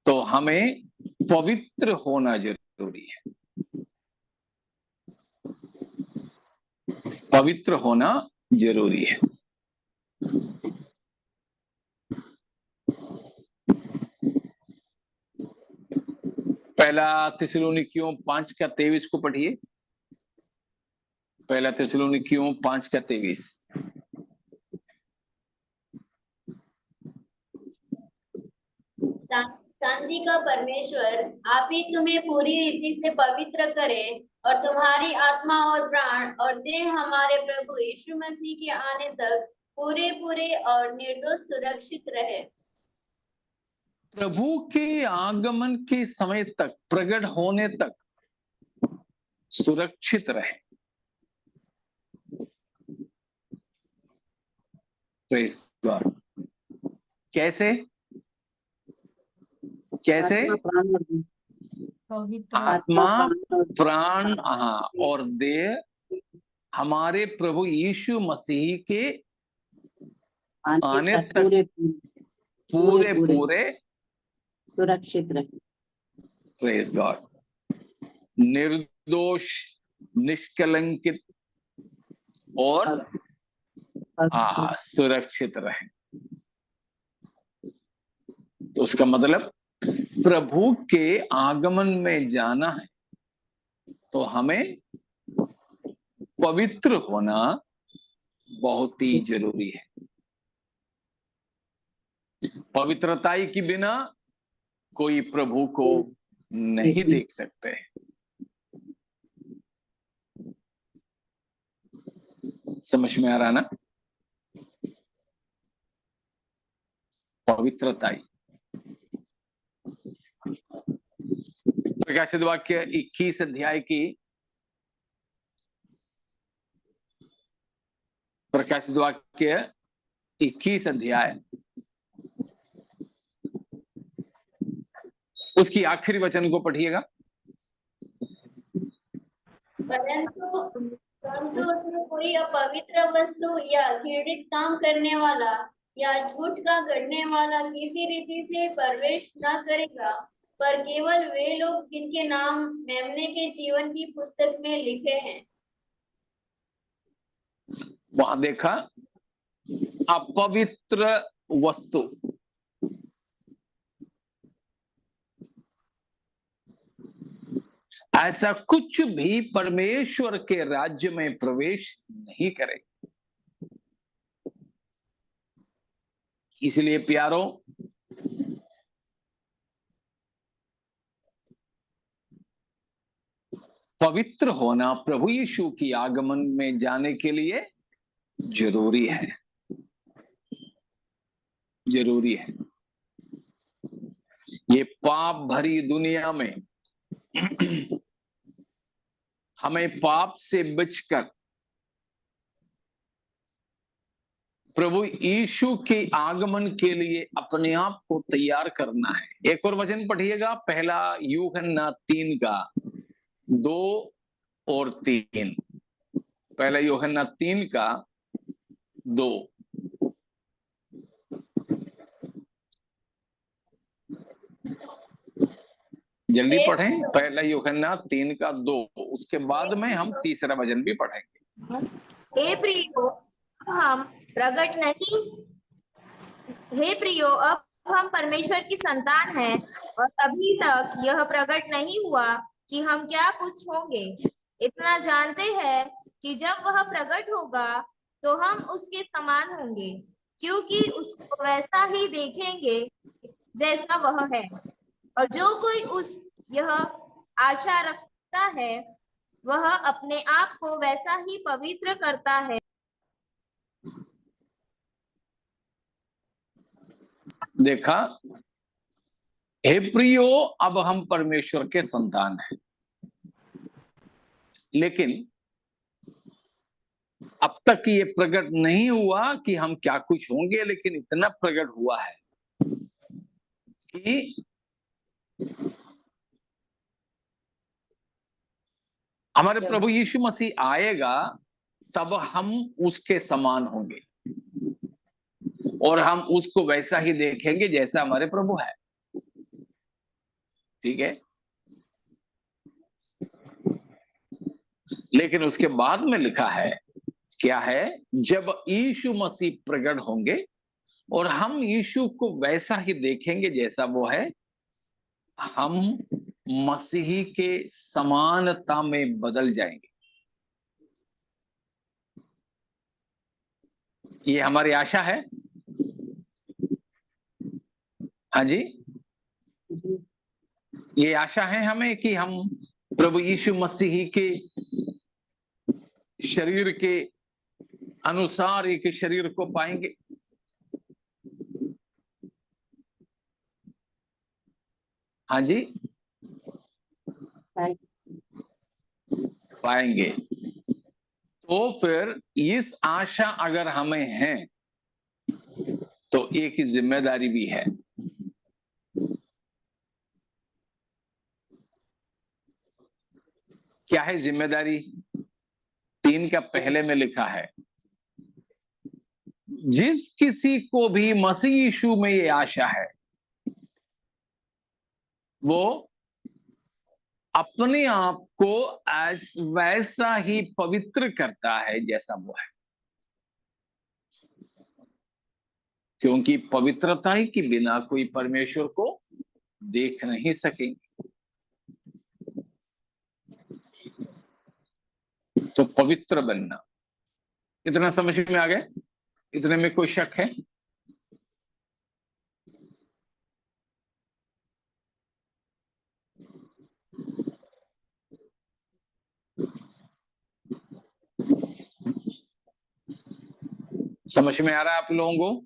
तो हमें पवित्र होना जरूरी है। पवित्र होना जरूरी है। पहला थिस्सलुनीकियों 5 का 23 को पढ़िए। पहला थिस्सलुनीकियों 5 का 23। शांति का परमेश्वर आप ही तुम्हें पूरी रीति से पवित्र करे और तुम्हारी आत्मा और प्राण और देह हमारे प्रभु यीशु मसीह के आने तक पूरे पूरे और निर्दोष सुरक्षित रहे। प्रभु के आगमन के समय तक, प्रकट होने तक सुरक्षित रहे। Praise God. कैसे? कैसे? आत्मा, प्राण और देह हमारे प्रभु यीशु मसीह के आने तक पूरे पूरे सुरक्षित रहे। Praise God. निर्दोष, निष्कलंकित और सुरक्षित रहे। तो उसका मतलब प्रभु के आगमन में जाना है तो हमें पवित्र होना बहुत ही जरूरी है। पवित्रताई के बिना कोई प्रभु को नहीं देख सकते। समझ में आ रहा ना? पवित्रता। प्रकाशित वाक्य 21 अध्याय की, प्रकाशित वाक्य 21 अध्याय उसकी आखिरी वचन को पढ़िएगा। परंतु उसमें कोई अपवित्र वस्तु या घृणित काम करने वाला या झूठ का गढ़ने वाला किसी रीति से प्रवेश न करेगा, पर केवल वे लोग जिनके नाम मेमने के जीवन की पुस्तक में लिखे हैं। वहां देखा, अपवित्र वस्तु, ऐसा कुछ भी परमेश्वर के राज्य में प्रवेश नहीं करेगा। इसलिए प्यारों, पवित्र होना प्रभु यीशु की आगमन में जाने के लिए जरूरी है, जरूरी है। ये पाप भरी दुनिया में हमें पाप से बचकर प्रभु यीशु के आगमन के लिए अपने आप को तैयार करना है। एक और वचन पढ़िएगा, पहला यूहन्ना 3 का 2 और 3। पहला यूहन्ना 3 का 2। जल्दी पढ़ें, पहला यूहन्ना 3 का 2। उसके बाद में हम तीसरा वचन भी पढ़ेंगे। हे प्रियो, हम प्रकट नहीं, हे प्रियो, अब हम परमेश्वर की संतान हैं और अभी तक यह प्रकट नहीं हुआ कि हम क्या कुछ होंगे। इतना जानते हैं कि जब वह प्रकट होगा तो हम उसके समान होंगे, क्योंकि उसको वैसा ही देखेंगे जैसा वह है। और जो कोई यह आशा रखता है वह अपने आप को वैसा ही पवित्र करता है। देखा, हे प्रियो, अब हम परमेश्वर के संतान हैं, लेकिन अब तक ये प्रकट नहीं हुआ कि हम क्या कुछ होंगे। लेकिन इतना प्रकट हुआ है कि हमारे प्रभु यीशु मसीह आएगा, तब हम उसके समान होंगे और हम उसको वैसा ही देखेंगे जैसा हमारे प्रभु है। ठीक है, लेकिन उसके बाद में लिखा है, क्या है, जब यीशु मसीह प्रकट होंगे और हम यीशु को वैसा ही देखेंगे जैसा वो है, हम मसीही के समानता में बदल जाएंगे। ये हमारी आशा है। हाँ जी, ये आशा है हमें कि हम प्रभु यीशु मसीह के शरीर के अनुसार एक शरीर को पाएंगे। हाँ जी, पाएंगे। तो फिर इस आशा अगर हमें है तो एक जिम्मेदारी भी है। क्या है जिम्मेदारी? 3 का पहले में लिखा है, जिस किसी को भी मसीह यीशु में ये आशा है वो अपने आप को वैसा ही पवित्र करता है जैसा वो है, क्योंकि पवित्रता ही के बिना कोई परमेश्वर को देख नहीं सकेंगे। तो पवित्र बनना, इतना समझ में आ गया? इतने में कोई शक है? समझ में आ रहा है आप लोगों को?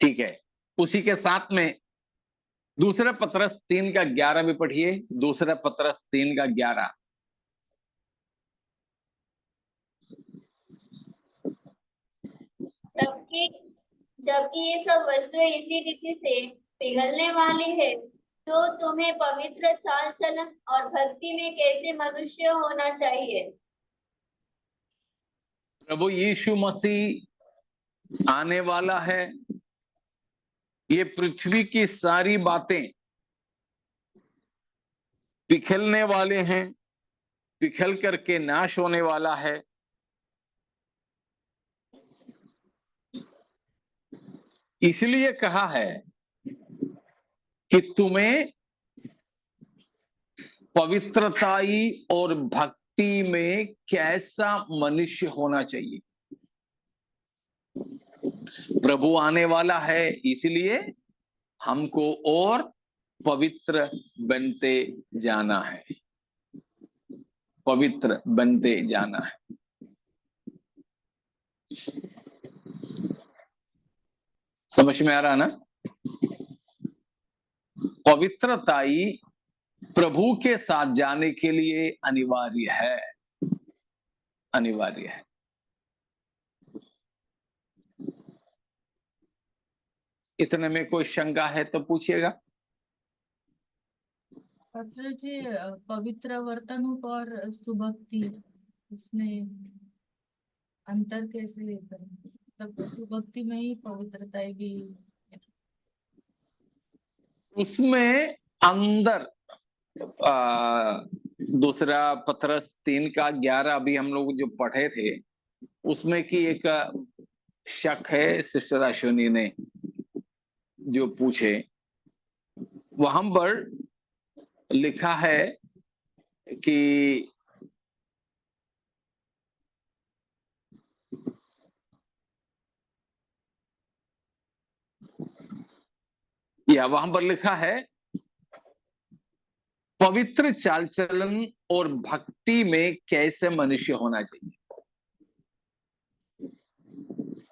ठीक है, उसी के साथ में दूसरा पत्रस 3:11 भी पढ़िए। दूसरा पत्रस 3:11। जबकि ये सब वस्तुएं इसी रीति से पिघलने वाली है, तो तुम्हें पवित्र चाल चलन और भक्ति में कैसे मनुष्य होना चाहिए। प्रभु यीशु मसीह आने वाला है। ये पृथ्वी की सारी बातें पिघलने वाले हैं, पिघल करके नाश होने वाला है। इसलिए कहा है कि तुम्हें पवित्रताई और भक्ति में कैसा मनुष्य होना चाहिए। प्रभु आने वाला है, इसलिए हमको और पवित्र बनते जाना है, पवित्र बनते जाना है। समझ में आ रहा ना? पवित्रताई प्रभु के साथ जाने के लिए अनिवार्य है, अनिवार्य है। इतने में कोई शंका है तो पूछिएगा। पास्टर जी, पवित्र वर्तन और सुभक्ति, उसमें अंतर कैसे करें? मतलब सुभक्ति में ही पवित्रता भी, उसमें अंदर दूसरा पत्रस 3:11 अभी हम लोग जो पढ़े थे, उसमें की एक शक है सिस्टर अश्विनी ने जो पूछे। वहां पर लिखा है कि वहां पर लिखा है पवित्र चाल चलन और भक्ति में कैसे मनुष्य होना चाहिए।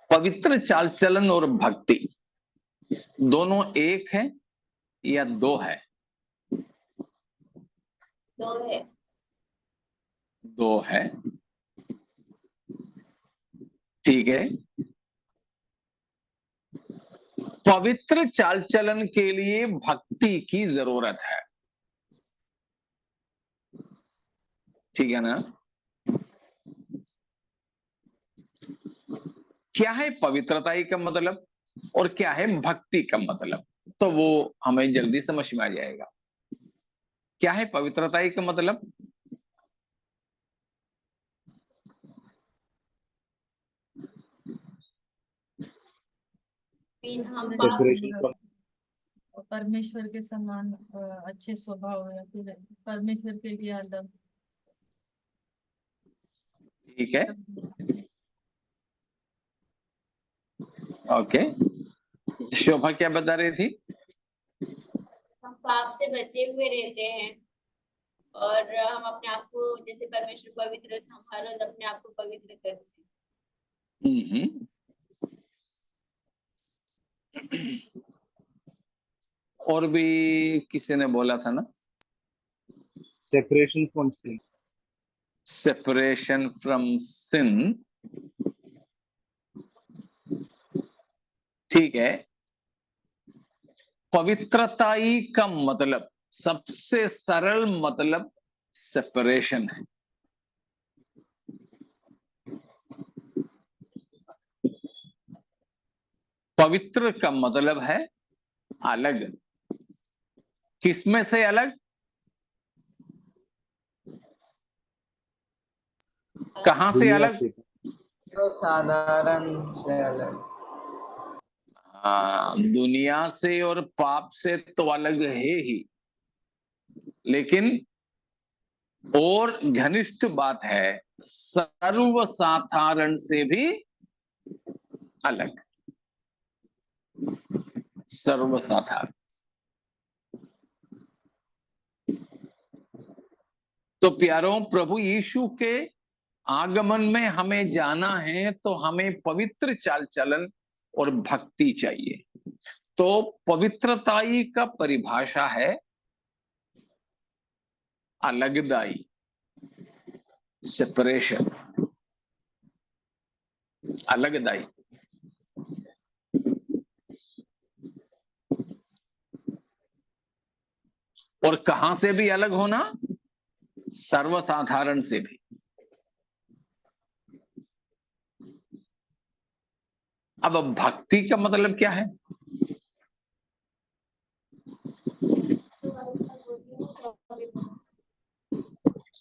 पवित्र चाल चलन और भक्ति दोनों एक है या दो है? दो है। दो है, ठीक है। पवित्र चाल चलन के लिए भक्ति की जरूरत है, ठीक है ना? क्या है पवित्रताई का मतलब और क्या है भक्ति का मतलब, तो वो हमें जल्दी समझ में आ जाएगा। क्या है पवित्रताई का मतलब? हम परमेश्वर के समान अच्छे स्वभाव या फिर परमेश्वर के लिए अलग, ठीक है, ओके। शोभा क्या बता रही थी? हम पाप से बचे हुए रहते हैं और हम अपने आप को जैसे परमेश्वर पवित्र, हम हर रोज अपने आप को पवित्र करते हैं। और भी किसी ने बोला था ना, separation from sin. Separation from sin, ठीक है। पवित्रताई का मतलब, सबसे सरल मतलब सेपरेशन है। पवित्र का मतलब है अलग। किसमें से अलग? कहां से अलग? तो साधारण से अलग। हाँ, दुनिया से और पाप से तो अलग है ही, लेकिन और घनिष्ठ बात है सर्वसाधारण से भी अलग। सर्वसाधारण। तो प्यारों, प्रभु यीशु के आगमन में हमें जाना है तो हमें पवित्र चाल चलन और भक्ति चाहिए। तो पवित्रताई का परिभाषा है अलगदाई, सेपरेशन, अलगदाई। और कहां से भी अलग होना? सर्वसाधारण से भी। अब भक्ति का मतलब क्या है?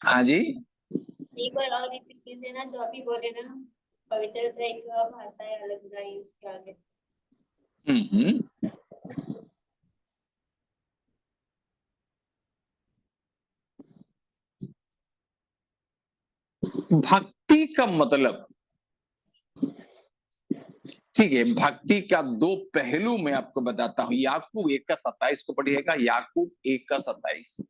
हाँ जी, एक बार और रिपीट कीजिए ना, जो अभी बोले ना, पवित्रता एक भाषा है, अलग उसके आगे। भक्ति का मतलब, ठीक है, भक्ति का दो पहलू मैं आपको बताता हूं। याकूब 1:27 को पढ़िएगा। याकूब 1:27।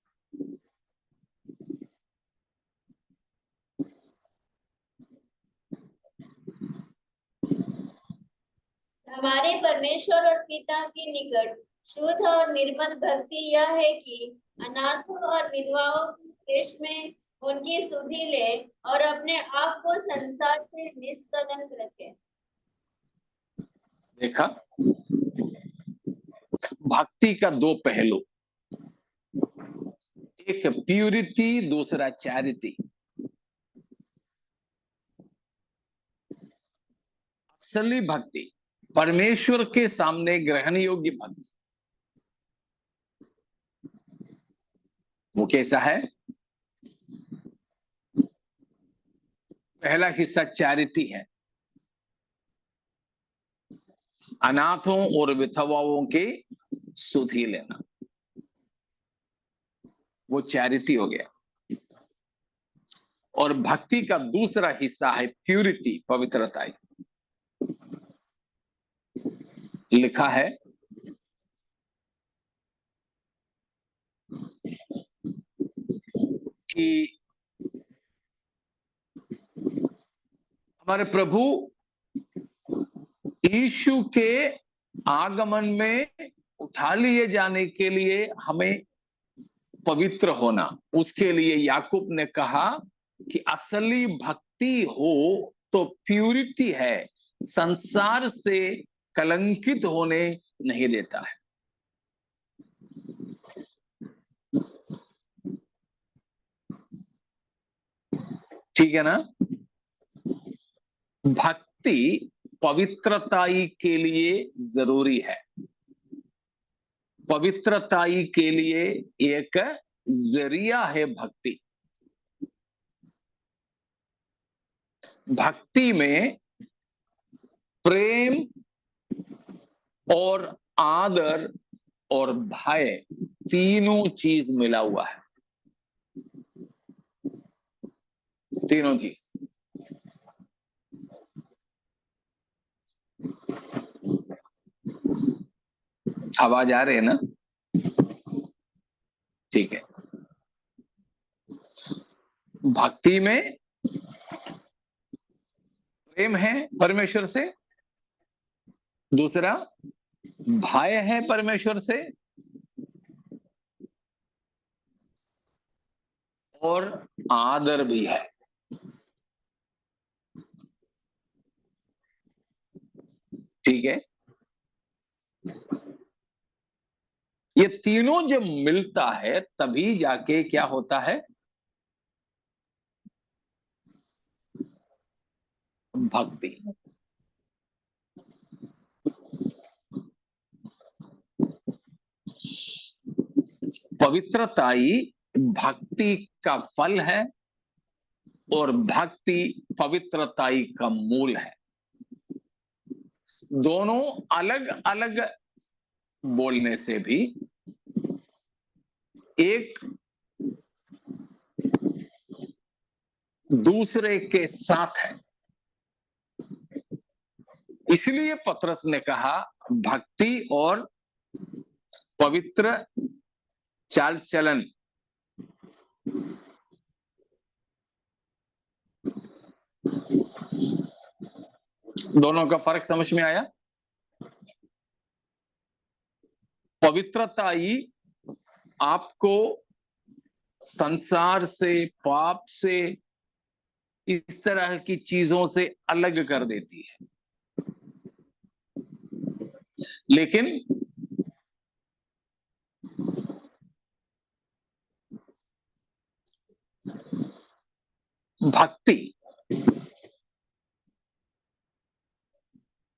हमारे परमेश्वर और पिता के निकट शुद्ध और निर्मल भक्ति यह है कि अनाथों और विधवाओं के देश में उनकी सुधि ले और अपने आप को संसार से निष्कलंक रखे। देखा, भक्ति का दो पहलू, एक प्यूरिटी, दूसरा चैरिटी। असली भक्ति, परमेश्वर के सामने ग्रहण योग्य भक्ति, वो कैसा है? पहला हिस्सा चैरिटी है, अनाथों और विधवाओं के सुधि लेना, वो चैरिटी हो गया। और भक्ति का दूसरा हिस्सा है प्यूरिटी, पवित्रता। लिखा है कि हमारे प्रभु यीशु के आगमन में उठा लिए जाने के लिए हमें पवित्र होना, उसके लिए याकूब ने कहा कि असली भक्ति हो तो प्यूरिटी है, संसार से कलंकित होने नहीं देता है। ठीक है ना? भक्ति पवित्रताई के लिए जरूरी है, पवित्रताई के लिए एक जरिया है भक्ति। भक्ति में प्रेम और आदर और भय तीनों चीज मिला हुआ है, तीनों चीज। आवाज आ रही है ना? ठीक है। भक्ति में प्रेम है परमेश्वर से, दूसरा भय है परमेश्वर से, और आदर भी है। ठीक है? ये तीनों जब मिलता है तभी जाके क्या होता है? भक्ति। पवित्रताई भक्ति का फल है और भक्ति पवित्रताई का मूल है। दोनों अलग अलग बोलने से भी एक दूसरे के साथ है। इसलिए पतरस ने कहा भक्ति और पवित्र चाल चलन दोनों का फर्क समझ में आया? पवित्रता ही आपको संसार से, पाप से, इस तरह की चीजों से अलग कर देती है। लेकिन भक्ति,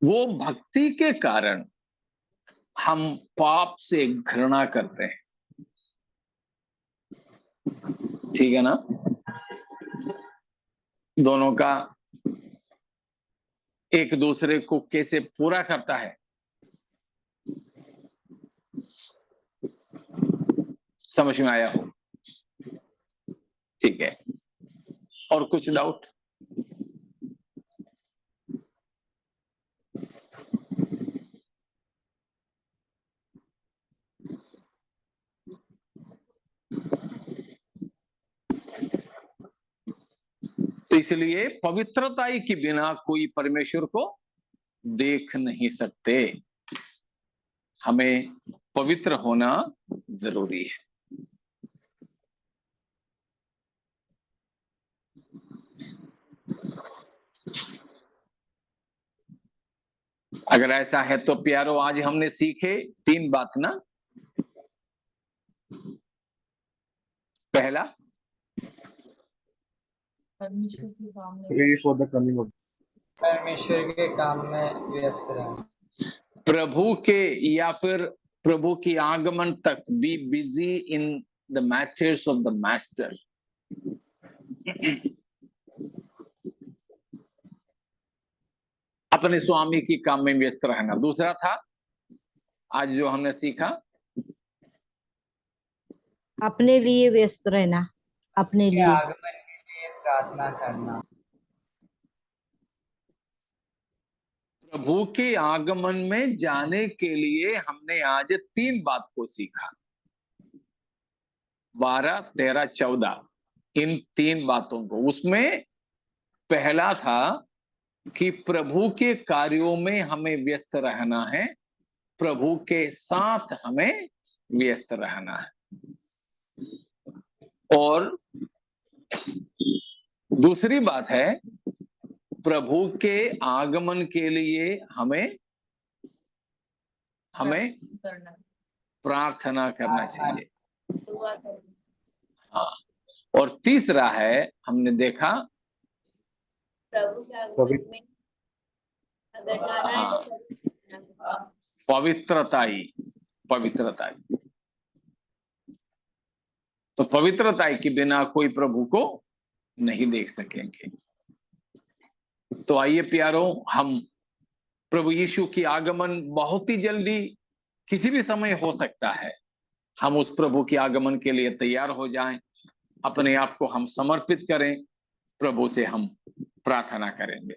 वो भक्ति के कारण हम पाप से घृणा करते हैं। ठीक है ना? दोनों का एक दूसरे को कैसे पूरा करता है, समझ में आया हो? ठीक है, और कुछ डाउट? तो इसलिए पवित्रता के बिना कोई परमेश्वर को देख नहीं सकते। हमें पवित्र होना जरूरी है। अगर ऐसा है तो प्यारो, आज हमने सीखे 3 बात ना। पहला, परमेश्वर के काम में Pray for the coming of परमेश्वर के काम में व्यस्त रहें। प्रभु के या फिर प्रभु की आगमन तक be busy in the matters of the master. अपने स्वामी की काम में व्यस्त रहना। दूसरा था आज जो हमने सीखा, अपने लिए व्यस्त रहना, अपने के लिए। आगमन के लिए प्रार्थना करना। प्रभु के आगमन में जाने के लिए हमने आज 3 बात को सीखा, 12, 13, 14, इन 3 बातों को। उसमें पहला था कि प्रभु के कार्यों में हमें व्यस्त रहना है, प्रभु के साथ हमें व्यस्त रहना है। और दूसरी बात है, प्रभु के आगमन के लिए हमें करना, प्रार्थना करना चाहिए। दुआ करना। हाँ, और तीसरा है, हमने देखा प्रभु के आगमन में अगर जाना है हाँ, तो पवित्रता ही। तो पवित्रता के बिना कोई प्रभु को नहीं देख सकेंगे। तो आइए प्यारों, हम प्रभु यीशु की आगमन बहुत ही जल्दी, किसी भी समय हो सकता है। हम उस प्रभु के आगमन के लिए तैयार हो जाएं, अपने आप को हम समर्पित करें, प्रभु से हम प्रार्थना करेंगे।